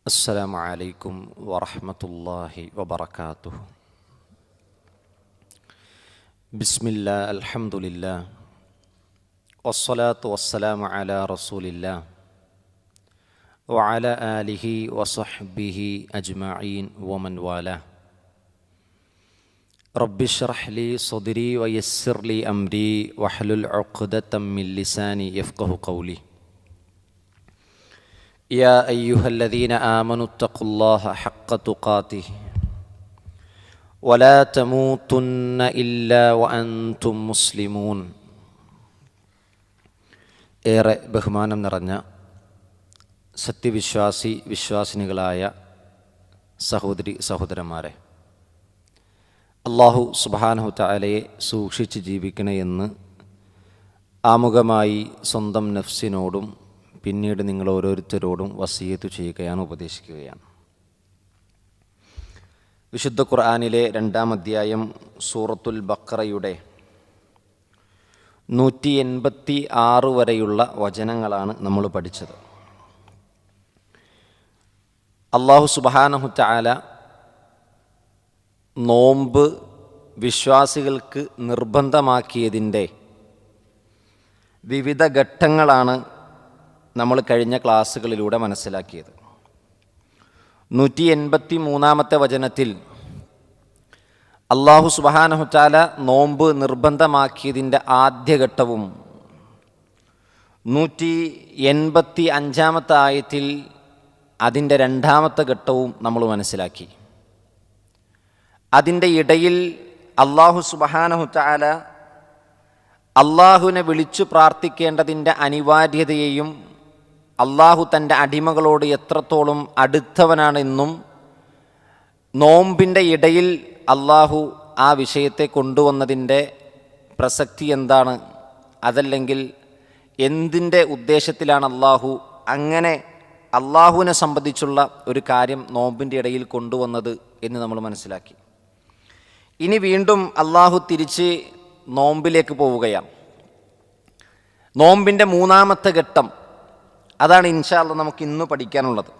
السلام عليكم ورحمة الله وبركاته. بسم الله الحمد لله والصلاة والسلام على رسول الله وعلى آله وصحبه أجمعين ومن والاه. رب اشرح لي صدري ويسر لي أمري واحلل عقدة من لساني يفقه قولي. يا أيها الذين آمنوا اتقوا الله حق تقاته ولا تموتن إلا وأنتم مسلمون. ഏറെ ബഹുമാനം നിറഞ്ഞ വിശ്വാസിനികളായ സഹോദരി സഹോദരന്മാരെ, അല്ലാഹു സുബ്ഹാനഹു തആലയെ സൂക്ഷിച്ച് ജീവിക്കണമെന്ന് ആമുഖമായി സ്വന്തം നഫ്സിനോടും പിന്നീട് നിങ്ങൾ ഓരോരുത്തരോടും വസിയത്ത് ചെയ്യുകയാണ്, ഉപദേശിക്കുകയാണ്. വിശുദ്ധ ഖുർആനിലെ 2-ാം അധ്യായം സൂറത്തുൽ ബഖറയുടെ 186 വരെയുള്ള വചനങ്ങളാണ് നമ്മൾ പഠിച്ചത്. അല്ലാഹു സുബ്ഹാനഹു തആല നോമ്പ് വിശ്വാസികൾക്ക് നിർബന്ധമാക്കിയതിൻ്റെ വിവിധ ഘട്ടങ്ങളാണ് നമ്മൾ കഴിഞ്ഞ ക്ലാസ്സുകളിലൂടെ മനസ്സിലാക്കിയത്. 183-ാമത്തെ വചനത്തിൽ അല്ലാഹു സുബ്ഹാനഹു തആല നോമ്പ് നിർബന്ധമാക്കിയതിൻ്റെ ആദ്യഘട്ടവും 185-ാമത്തെ ആയത്തിൽ അതിൻ്റെ 2-ാമത്തെ ഘട്ടവും നമ്മൾ മനസ്സിലാക്കി. അതിൻ്റെ ഇടയിൽ അല്ലാഹു സുബ്ഹാനഹു തആല അല്ലാഹുവിനെ വിളിച്ചു പ്രാർത്ഥിക്കേണ്ടതിൻ്റെ അനിവാര്യതയെയും അല്ലാഹു തൻ്റെ അടിമകളോട് എത്രത്തോളം അടുത്തവനാണെന്നും നോമ്പിൻ്റെ ഇടയിൽ അല്ലാഹു ആ വിഷയത്തെ കൊണ്ടുവന്നതിൻ്റെ പ്രസക്തി എന്താണ്, അതല്ലെങ്കിൽ എന്തിൻ്റെ ഉദ്ദേശത്തിലാണ് അല്ലാഹു അങ്ങനെ അല്ലാഹുവിനെ സംബന്ധിച്ചുള്ള ഒരു കാര്യം നോമ്പിൻ്റെ ഇടയിൽ കൊണ്ടുവന്നത് എന്ന് നമ്മൾ മനസ്സിലാക്കി. ഇനി വീണ്ടും അല്ലാഹു തിരിച്ച് നോമ്പിലേക്ക് പോവുകയാണ്. നോമ്പിൻ്റെ 3-ാമത്തെ ഘട്ടം, അതാണ് ഇൻഷാ അല്ലാഹ് നമുക്ക് ഇന്ന് പഠിക്കാനുള്ളത്.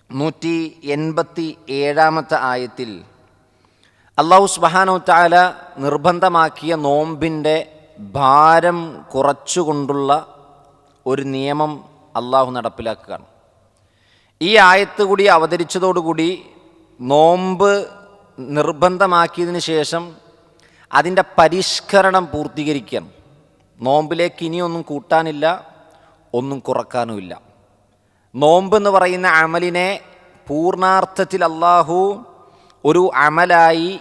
187-ാമത്തെ ആയത്തിൽ അല്ലാഹു സുബ്ഹാനഹു തആല നിർബന്ധമാക്കിയ നോമ്പിൻ്റെ ഭാരം കുറച്ചുകൊണ്ടുള്ള ഒരു നിയമം അല്ലാഹു നടപ്പിലാക്കുകയാണ്. ഈ ആയത്ത് കൂടി അവതരിച്ചതോടുകൂടി നോമ്പ് നിർബന്ധമാക്കിയതിന് ശേഷം അതിൻ്റെ പരിഷ്കരണം പൂർത്തീകരിക്കണം. നോമ്പിലേക്ക് ഇനിയൊന്നും കൂട്ടാനില്ല, ഒന്നും കുറക്കാനുമില്ല. നോമ്പെന്ന് പറയുന്ന അമലിനെ പൂർണ്ണാർത്ഥത്തിൽ അല്ലാഹു ഒരു അമലായി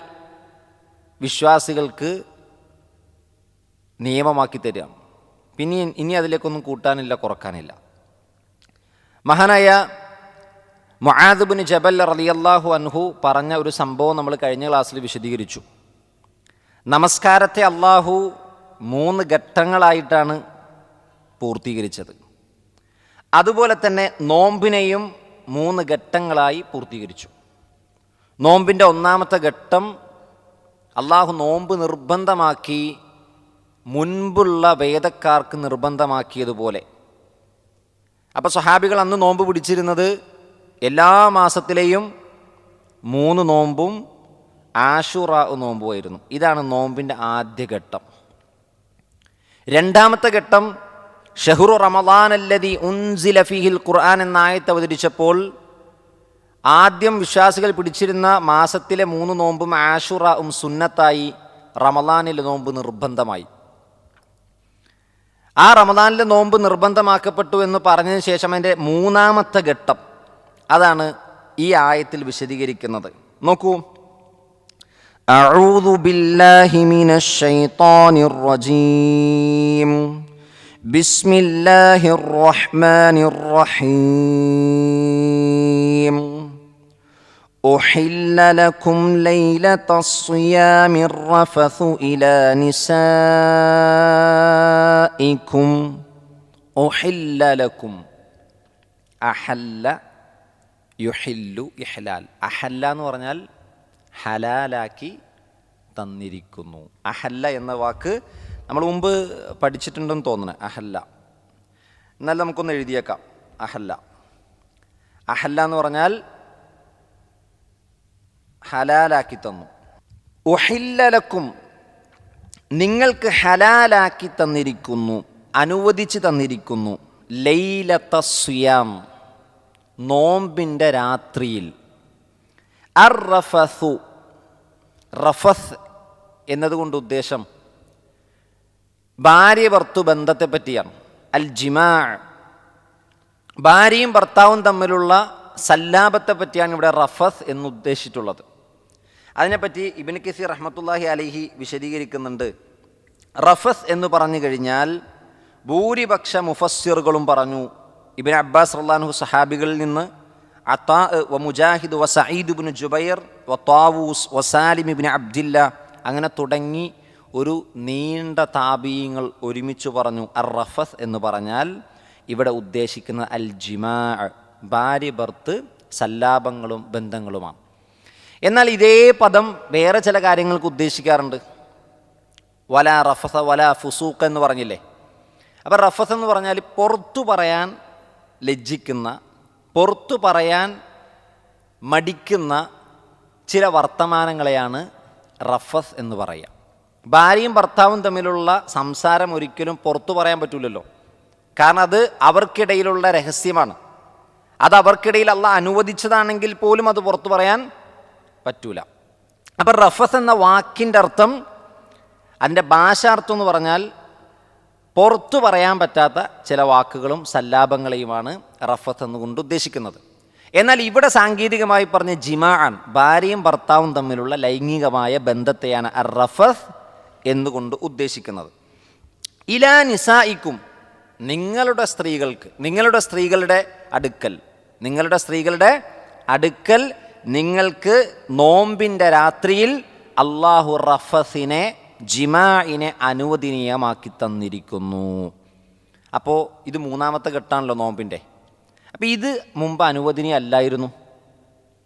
വിശ്വാസികൾക്ക് നിയമമാക്കി തരികയാണ്. പിന്നെ ഇനി അതിലേക്കൊന്നും കൂട്ടാനില്ല, കുറക്കാനില്ല. മഹാനായ മുആദ് ഇബ്നു ജബൽ റളിയല്ലാഹു അൻഹു പറഞ്ഞ ഒരു സംഭവം നമ്മൾ കഴിഞ്ഞ ക്ലാസ്സിൽ വിശദീകരിച്ചു. നമസ്കാരത്തെ അല്ലാഹു 3 ഘട്ടങ്ങളായിട്ടാണ് പൂർത്തീകരിച്ചത്. അതുപോലെ തന്നെ നോമ്പിനെയും 3 ഘട്ടങ്ങളായി പൂർത്തീകരിച്ചു. നോമ്പിൻ്റെ 1-ാമത്തെ ഘട്ടം അല്ലാഹു നോമ്പ് നിർബന്ധമാക്കി മുൻപുള്ള വേദക്കാർക്ക് നിർബന്ധമാക്കിയതുപോലെ. അപ്പോൾ സ്വഹാബികൾ അന്ന് നോമ്പ് പിടിച്ചിരുന്നത് എല്ലാ മാസത്തിലെയും 3 നോമ്പും ആശുറാ നോമ്പുമായിരുന്നു. ഇതാണ് നോമ്പിൻ്റെ ആദ്യ ഘട്ടം. 2-ാമത്തെ ഘട്ടം ഷഹ്റു റമളാൻ അല്ലദീ ഉൻസില ഫീഹിൽ ഖുർആൻ എന്ന ആയത്ത് അവതരിച്ചപ്പോൾ ആദ്യം വിശ്വാസികൾ പിടിച്ചിരുന്ന മാസത്തിലെ 3 നോമ്പും ആശുറാവും സുന്നത്തായി, റമളാനിലെ നോമ്പ് നിർബന്ധമായി. ആ റമളാനിലെ നോമ്പ് നിർബന്ധമാക്കപ്പെട്ടു എന്ന് പറഞ്ഞതിന് ശേഷം അതിൻ്റെ 3-ാമത്തെ ഘട്ടം അതാണ് ഈ ആയത്തിൽ വിശദീകരിക്കുന്നത്. നോക്കൂ, അഊദു ബില്ലാഹി മിനശ് ശൈത്വാനിർ റജീം ബിസ്മില്ലാഹിർ റഹ്മാനിർ റഹീം ഉഹില്ല ലക്കും ലൈലത്തസ് സിയാമിർ റഫസു ഇലാ നിസാഇക്കും. ഉഹില്ല ലക്കും, അഹല്ല യുഹില്ലു ഇഹ്ലാൽ. അഹല്ല എന്ന് പറഞ്ഞാൽ ഹലാലാക്കി തന്നിരിക്കുന്നു. അഹല്ല എന്ന വാക്ക് നമ്മൾ മുമ്പ് പഠിച്ചിട്ടുണ്ടെന്ന് തോന്നുന്നു. അഹല്ല, എന്നാൽ നമുക്കൊന്ന് എഴുതിയേക്കാം. അഹല്ല അഹല്ല എന്ന് പറഞ്ഞാൽ ഹലാലാക്കി തന്നു. ഉഹില്ലലക്കും നിങ്ങൾക്ക് ഹലാലാക്കി തന്നിരിക്കുന്നു, അനുവദിച്ച് തന്നിരിക്കുന്നു. ലൈലത്ത സിയാം നോമ്പിൻ്റെ രാത്രിയിൽ. അർ റഫസു റഫസ് എന്നതുകൊണ്ട് ഉദ്ദേശം ഭാര്യ ഭർത്തു ബന്ധത്തെ പറ്റിയാണ്. അൽ ജിമാ ഭാര്യയും ഭർത്താവും തമ്മിലുള്ള സല്ലാപത്തെ പറ്റിയാണ് ഇവിടെ റഫസ് എന്ന് ഉദ്ദേശിച്ചിട്ടുള്ളത്. അതിനെപ്പറ്റി ഇബ്നു കസീർ റഹ്മത്തുള്ളാഹി അലൈഹി വിശദീകരിക്കുന്നുണ്ട്. റഫസ് എന്ന് പറഞ്ഞു കഴിഞ്ഞാൽ ഭൂരിപക്ഷ മുഫസ്സിറുകളും പറഞ്ഞു, ഇബ്നു അബ്ബാസ് റളിയല്ലാഹു അൻഹു സഹാബികളിൽ നിന്ന്, അത്താ വ മുജാഹിദ് വ സഈദ് ഇബ്നു ജുബൈർ വ താവൂസ് വ സാലിം ഇബ്നു അബ്ദില്ല, അങ്ങനെ തുടങ്ങി ഒരു നീണ്ട താബീങ്ങൾ ഒരുമിച്ച് പറഞ്ഞു അർ റഫസ് എന്ന് പറഞ്ഞാൽ ഇവിടെ ഉദ്ദേശിക്കുന്ന അൽ ജിമാ, ഭാര്യ ഭർത്ത് സല്ലാപങ്ങളും ബന്ധങ്ങളുമാണ്. എന്നാൽ ഇതേ പദം വേറെ ചില കാര്യങ്ങൾക്ക് ഉദ്ദേശിക്കാറുണ്ട്. വല റഫസ വല ഫുസൂഖ് എന്ന് പറഞ്ഞില്ലേ. അപ്പം റഫസ് എന്ന് പറഞ്ഞാൽ പുറത്തു പറയാൻ ലജ്ജിക്കുന്ന, പുറത്തു പറയാൻ മടിക്കുന്ന ചില വർത്തമാനങ്ങളെയാണ് റഫസ് എന്ന് പറയുക. ഭാര്യയും ഭർത്താവും തമ്മിലുള്ള സംസാരം ഒരിക്കലും പുറത്തു പറയാൻ പറ്റില്ലല്ലോ. കാരണം അത് അവർക്കിടയിലുള്ള രഹസ്യമാണ്. അത് അവർക്കിടയിൽ അള്ളാഹ് അനുവദിച്ചതാണെങ്കിൽ പോലും അത് പുറത്തു പറയാൻ പറ്റൂല. അപ്പം റഫസ് എന്ന വാക്കിൻ്റെ അർത്ഥം, അതിൻ്റെ ഭാഷാർത്ഥം എന്ന് പറഞ്ഞാൽ പുറത്തു പറയാൻ പറ്റാത്ത ചില വാക്കുകളും സല്ലാപങ്ങളെയുമാണ് റഫസ് എന്നുകൊണ്ട് ഉദ്ദേശിക്കുന്നത്. എന്നാൽ ഇവിടെ സാങ്കേതികമായി പറഞ്ഞ ജിമാഅൻ, ഭാര്യയും ഭർത്താവും തമ്മിലുള്ള ലൈംഗികമായ ബന്ധത്തെയാണ് അർ റഫസ് എന്നുകൊണ്ട് ഉദ്ദേശിക്കുന്നത്. ഇലാ നിസായിക്കും നിങ്ങളുടെ സ്ത്രീകൾക്ക്, നിങ്ങളുടെ സ്ത്രീകളുടെ അടുക്കൽ നിങ്ങൾക്ക് നോമ്പിൻ്റെ രാത്രിയിൽ അള്ളാഹു റഫസിനെ, ജിമാഇനെ അനുവദനീയമാക്കി തന്നിരിക്കുന്നു. അപ്പോൾ ഇത് മൂന്നാമത്തെ ഘട്ടമാണല്ലോ നോമ്പിൻ്റെ. അപ്പോൾ ഇത് മുമ്പ് അനുവദനീയമല്ലായിരുന്നു.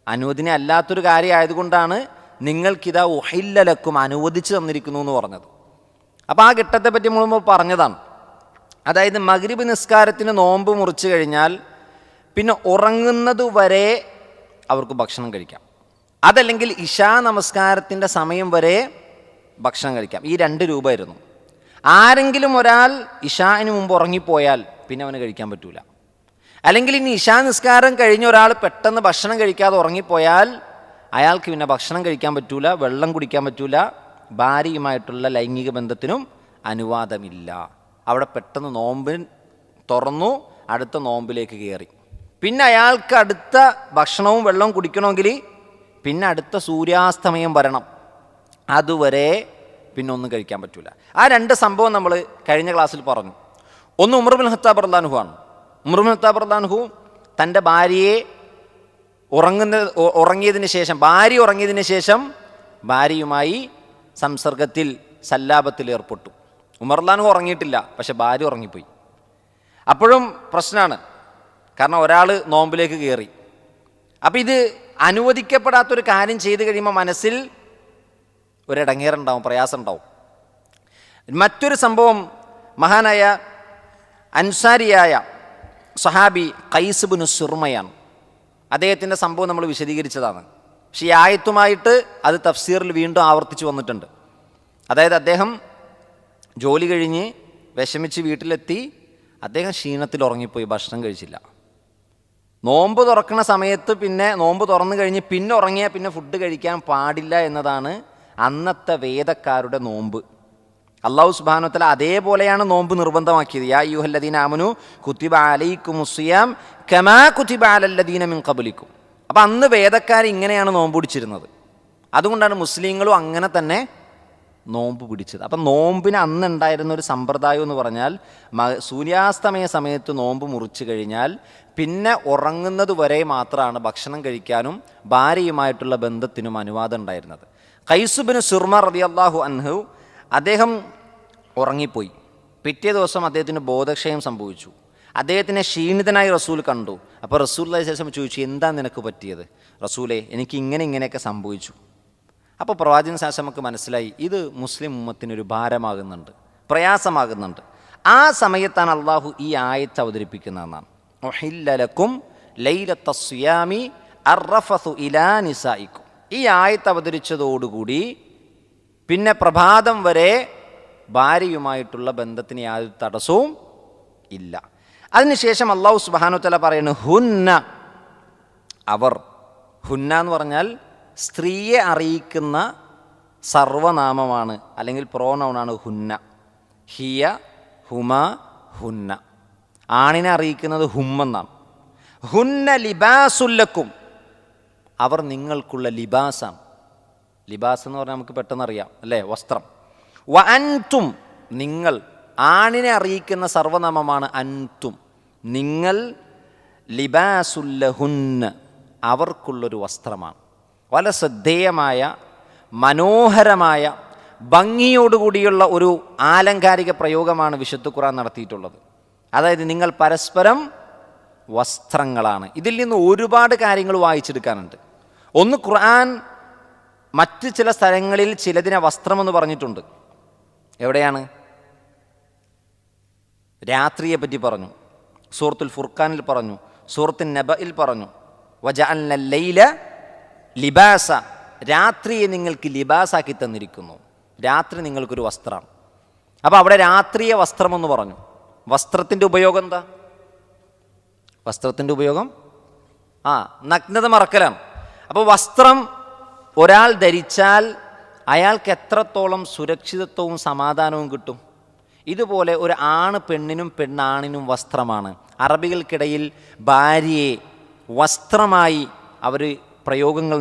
അനുവദനീയം അല്ലാത്തൊരു കാര്യമായതുകൊണ്ടാണ് നിങ്ങൾക്കിതാ ഉഹില്ലലക്കും അനുവദിച്ച് തന്നിരിക്കുന്നു എന്ന് പറഞ്ഞത്. അപ്പോൾ ആ ഘട്ടത്തെ പറ്റി നമ്മൾ പറഞ്ഞതാണ്. അതായത് മഗ്രിബ് നിസ്കാരത്തിന് നോമ്പ് മുറിച്ച് കഴിഞ്ഞാൽ പിന്നെ ഉറങ്ങുന്നത് വരെ അവർക്ക് ഭക്ഷണം കഴിക്കാം. അതല്ലെങ്കിൽ ഇശാ നമസ്കാരത്തിൻ്റെ സമയം വരെ ഭക്ഷണം കഴിക്കാം. ഈ 2 രൂപമായിരുന്നു. ആരെങ്കിലും ഒരാൾ ഇശാന് മുമ്പ് ഉറങ്ങിപ്പോയാൽ പിന്നെ അവന് കഴിക്കാൻ പറ്റൂല. അല്ലെങ്കിൽ ഇനി ഇശാ നിസ്കാരം കഴിഞ്ഞ ഒരാൾ പെട്ടെന്ന് ഭക്ഷണം കഴിക്കാതെ ഉറങ്ങിപ്പോയാൽ അയാൾക്ക് പിന്നെ ഭക്ഷണം കഴിക്കാൻ പറ്റൂല, വെള്ളം കുടിക്കാൻ പറ്റൂല, ഭാര്യയുമായിട്ടുള്ള ലൈംഗിക ബന്ധത്തിനും അനുവാദമില്ല. അവിടെ പെട്ടെന്ന് നോമ്പ് തുറന്നു, അടുത്ത നോമ്പിലേക്ക് കയറി. പിന്നെ അയാൾക്ക് അടുത്ത ഭക്ഷണവും വെള്ളവും കുടിക്കണമെങ്കിൽ പിന്നെ അടുത്ത സൂര്യാസ്തമയം വരണം. അതുവരെ പിന്നെ ഒന്നും കഴിക്കാൻ പറ്റൂല. ആ 2 സംഭവം നമ്മൾ കഴിഞ്ഞ ക്ലാസ്സിൽ പറഞ്ഞു. ഒന്ന് ഉമർ ഇബ്നു ഖത്താബ് റളിയല്ലാഹു ആണ്. ഉമർ ഇബ്നു ഖത്താബ് റളിയല്ലാഹു തൻ്റെ ഭാര്യയെ ഉറങ്ങിയതിന് ശേഷം ഭാര്യയുമായി സംസർഗത്തിൽ, സല്ലാപത്തിൽ ഏർപ്പെട്ടു. ഉമർ റളിയല്ലാഹു ഉറങ്ങിയിട്ടില്ല, പക്ഷെ ഭാര്യ ഉറങ്ങിപ്പോയി. അപ്പോഴും പ്രശ്നമാണ്. കാരണം ഒരാൾ നോമ്പിലേക്ക് കയറി. അപ്പം ഇത് അനുവദിക്കപ്പെടാത്തൊരു കാര്യം ചെയ്ത് കഴിയുമ്പോൾ മനസ്സിൽ ഒരിടങ്ങേറുണ്ടാവും, പ്രയാസം ഉണ്ടാവും. മറ്റൊരു സംഭവം മഹാനായ അൻസാരിയായ സഹാബി ഖൈസ് ഇബ്നു സുർമയാണ്. അദ്ദേഹത്തിൻ്റെ സംഭവം നമ്മൾ വിശദീകരിച്ചതാണ്. പക്ഷേ ഈ ആയത്തുമായിട്ട് അത് തഫ്സീറിൽ വീണ്ടും ആവർത്തിച്ച് വന്നിട്ടുണ്ട്. അതായത് അദ്ദേഹം ജോലി കഴിഞ്ഞ് വിഷമിച്ച് വീട്ടിലെത്തി, അദ്ദേഹം ക്ഷീണത്തിൽ ഉറങ്ങിപ്പോയി, ഭക്ഷണം കഴിച്ചില്ല. നോമ്പ് തുറക്കുന്ന സമയത്ത് പിന്നെ നോമ്പ് തുറന്നു കഴിഞ്ഞ് പിന്നെ ഉറങ്ങിയാൽ പിന്നെ ഫുഡ് കഴിക്കാൻ പാടില്ല എന്നതാണ് അന്നത്തെ വേദക്കാരുടെ നോമ്പ്. അല്ലാഹു സുബ്ഹാനഹു വ തആല അതേപോലെയാണ് നോമ്പ് നിർബന്ധമാക്കിയത്. യാ അയ്യുഹല്ലദീന ആമനു കുതിബ അലൈക്കുമുസ്സിയാം കമാ കുതിബ അലല്ലദീന മിൻ ഖബ്ലിക്കും. അപ്പം അന്ന് വേദക്കാർ ഇങ്ങനെയാണ് നോമ്പ് പിടിച്ചിരുന്നത്. അതുകൊണ്ടാണ് മുസ്ലിങ്ങളും അങ്ങനെ തന്നെ നോമ്പ് പിടിച്ചത്. അപ്പം നോമ്പിന് അന്നുണ്ടായിരുന്ന ഒരു സമ്പ്രദായം എന്ന് പറഞ്ഞാൽ സൂര്യാസ്തമയ സമയത്ത് നോമ്പ് മുറിച്ച് കഴിഞ്ഞാൽ പിന്നെ ഉറങ്ങുന്നത് വരെ മാത്രമാണ് ഭക്ഷണം കഴിക്കാനും ഭാര്യയുമായിട്ടുള്ള ബന്ധത്തിനും അനുവാദം ഉണ്ടായിരുന്നത്. ഖൈസ് ഇബ്നു സുർമ റളിയല്ലാഹു അൻഹു അദ്ദേഹം ഉറങ്ങിപ്പോയി. പിറ്റേ ദിവസം അദ്ദേഹത്തിന് ബോധക്ഷയം സംഭവിച്ചു. അദ്ദേഹത്തിനെ ക്ഷീണിതനായി റസൂൽ കണ്ടു. അപ്പോൾ റസൂലുള്ളാഹി സ്വല്ലല്ലാഹു അലൈഹി വസല്ലം ചോദിച്ചു, എന്താ നിനക്ക് പറ്റിയത്? റസൂലേ, എനിക്ക് ഇങ്ങനെയൊക്കെ സംഭവിച്ചു. അപ്പോൾ പ്രവാചകൻ സ്വല്ലല്ലാഹു അലൈഹി വസല്ലം നമുക്ക് മനസ്സിലായി, ഇത് മുസ്ലിം ഉമ്മത്തിനൊരു ഭാരമാകുന്നുണ്ട്, പ്രയാസമാകുന്നുണ്ട്. ആ സമയത്താണ് അള്ളാഹു ഈ ആയത്ത് അവതരിപ്പിക്കുന്നതെന്നാണ്. ഉഹില്ല ലക്കും ലൈലത്തസ്സിയാമി അർറഫസു ഇലാ നിസായിക്കും. ഈ ആയത്ത് അവതരിച്ചതോടുകൂടി പിന്നെ പ്രഭാതം വരെ ഭാര്യയുമായിട്ടുള്ള ബന്ധത്തിന് യാതൊരു തടസ്സവും ഇല്ല. അതിനുശേഷം അല്ലാഹു സുബ്ഹാനഹു വ തആല പറയുന്നു ഹുന്ന, അവർ. ഹുന്ന എന്ന് പറഞ്ഞാൽ സ്ത്രീയെ അറിയിക്കുന്ന സർവനാമമാണ്, അല്ലെങ്കിൽ പ്രോനൗണാണ് ഹുന്ന. ഹിയ, ഹുമ, ഹുന്ന. ആണിനെ അറിയിക്കുന്നത് ഹുമ്മെന്നാണ്. ഹുന്ന ലിബാസുല്ലക്കും, അവർ നിങ്ങൾക്കുള്ള ലിബാസാണ്. ലിബാസ് എന്ന് പറഞ്ഞാൽ നമുക്ക് പെട്ടെന്ന് അറിയാം അല്ലേ, വസ്ത്രം. വ അൻതും, നിങ്ങൾ. ആണിനെ അറിയിക്കുന്ന സർവനാമമാണ് അൻതും, നിങ്ങൾ. ലിബാസുല്ലഹുന്ന, അവർക്കുള്ളൊരു വസ്ത്രമാണ്. വളരെ ശ്രദ്ധേയമായ, മനോഹരമായ, ഭംഗിയോടുകൂടിയുള്ള ഒരു ആലങ്കാരിക പ്രയോഗമാണ് വിശുദ്ധ ഖുർആൻ നടത്തിയിട്ടുള്ളത്. അതായത് നിങ്ങൾ പരസ്പരം വസ്ത്രങ്ങളാണ്. ഇതിൽ നിന്ന് ഒരുപാട് കാര്യങ്ങൾ വായിച്ചെടുക്കാനുണ്ട്. ഒന്ന്, ഖുർആൻ മറ്റ് ചില സ്ഥലങ്ങളിൽ ചിലതിനെ വസ്ത്രമെന്ന് പറഞ്ഞിട്ടുണ്ട്. എവിടെയാണ്? രാത്രിയെ പറ്റി പറഞ്ഞു, സൂറത്തുൽ ഫുർഖാനിൽ പറഞ്ഞു, സൂറത്തുൻ നബയിൽ പറഞ്ഞു. വജഅൽന ലൈല ലിബാസ, രാത്രിയെ നിങ്ങൾക്ക് ലിബാസാക്കി തന്നിരിക്കുന്നു. രാത്രി നിങ്ങൾക്കൊരു വസ്ത്രമാണ്. അപ്പോൾ അവിടെ രാത്രിയെ വസ്ത്രമെന്ന് പറഞ്ഞു. വസ്ത്രത്തിൻ്റെ ഉപയോഗം എന്താ? വസ്ത്രത്തിൻ്റെ ഉപയോഗം നഗ്നത മറക്കലാണ്. അപ്പോൾ വസ്ത്രം ഒരാൾ ധരിച്ചാൽ അയാൾക്ക് എത്രത്തോളം സുരക്ഷിതത്വവും സമാധാനവും കിട്ടും. ഇതുപോലെ ഒരു ആണ് പെണ്ണിനും പെണ്ണാണിനും വസ്ത്രമാണ്. അറബികൾക്കിടയിൽ ഭാര്യയെ വസ്ത്രമായി അവർ പ്രയോഗങ്ങൾ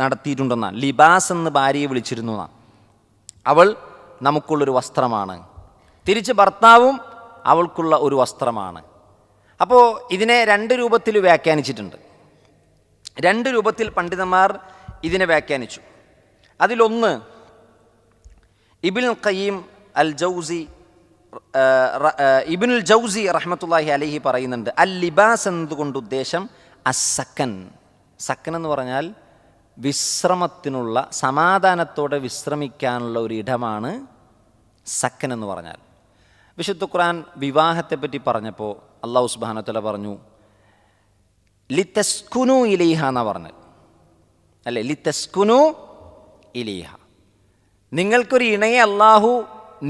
നടത്തിയിട്ടുണ്ടെന്നാണ്. ലിബാസ് എന്ന് ഭാര്യയെ വിളിച്ചിരുന്നു എന്നാണ്. അവൾ നമുക്കുള്ളൊരു വസ്ത്രമാണ്. തിരിച്ച് ഭർത്താവും അവൾക്കുള്ള ഒരു വസ്ത്രമാണ്. അപ്പോൾ ഇതിനെ രണ്ട് രൂപത്തിൽ വ്യാഖ്യാനിച്ചിട്ടുണ്ട്. രണ്ട് രൂപത്തിൽ പണ്ഡിതന്മാർ ഇതിനെ വ്യാഖ്യാനിച്ചു. അതിലൊന്ന് ഇബ്നുൽ ഖയ്യിം അൽ ജൗസി ഇബ്നുൽ ജൗസി റഹ്മത്തുള്ളാഹി അലൈഹി പറയുന്നുണ്ട്, അൽ ലിബാസ് എന്നതുകൊണ്ട് ഉദ്ദേശം അസ്സക്കൻ. സക്കൻ എന്ന് പറഞ്ഞാൽ വിശ്രമത്തിനുള്ള, സമാധാനത്തോടെ വിശ്രമിക്കാനുള്ള ഒരു ഇടമാണ് സക്കൻ എന്ന് പറഞ്ഞാൽ. വിശുദ്ധ ഖുർആൻ വിവാഹത്തെപ്പറ്റി പറഞ്ഞപ്പോൾ അല്ലാഹു സുബ്ഹാനഹു വ തആല പറഞ്ഞു ലിതസ്കുനു ഇലൈഹ എന്നാണ് പറഞ്ഞത് അല്ലേ, ലിതസ്കുനു ഇലൈഹ. നിങ്ങൾക്കൊരു ഇണയെ അല്ലാഹു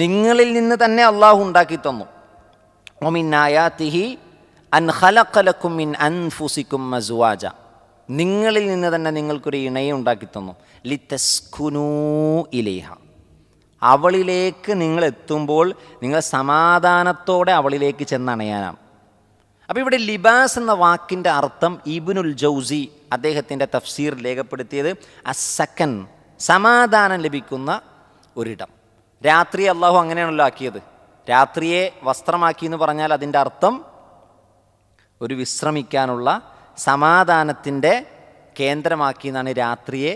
നിങ്ങളിൽ നിന്ന് തന്നെ അല്ലാഹു ഉണ്ടാക്കി തന്നു. വമിൻ ആയാതിഹി അൻ ഖലഖ ലക്കും മിൻ അൻഫുസികും അസ്വാജ, നിങ്ങളിൽ നിന്ന് തന്നെ നിങ്ങൾക്കൊരു ഇണയെ ഉണ്ടാക്കി തന്നു. ലിതസ്കുനു ഇലൈഹ, അവളിലേക്ക് നിങ്ങൾ എത്തുമ്പോൾ നിങ്ങൾ സമാധാനത്തോടെ അവളിലേക്ക് ചെന്നണയാനാണ്. അപ്പോൾ ഇവിടെ ലിബാസ് എന്ന വാക്കിൻ്റെ അർത്ഥം ഇബ്നുൽ ജൗസി അദ്ദേഹത്തിൻ്റെ തഫ്സീർ രേഖപ്പെടുത്തിയത് അസ്സക്കൻ, സമാധാനം ലഭിക്കുന്ന ഒരിടം. രാത്രി അള്ളാഹു അങ്ങനെയാണല്ലോ ആക്കിയത്. രാത്രിയെ വസ്ത്രമാക്കി എന്ന് പറഞ്ഞാൽ അതിൻ്റെ അർത്ഥം ഒരു വിശ്രമിക്കാനുള്ള, സമാധാനത്തിൻ്റെ കേന്ദ്രമാക്കി എന്നാണ് രാത്രിയെ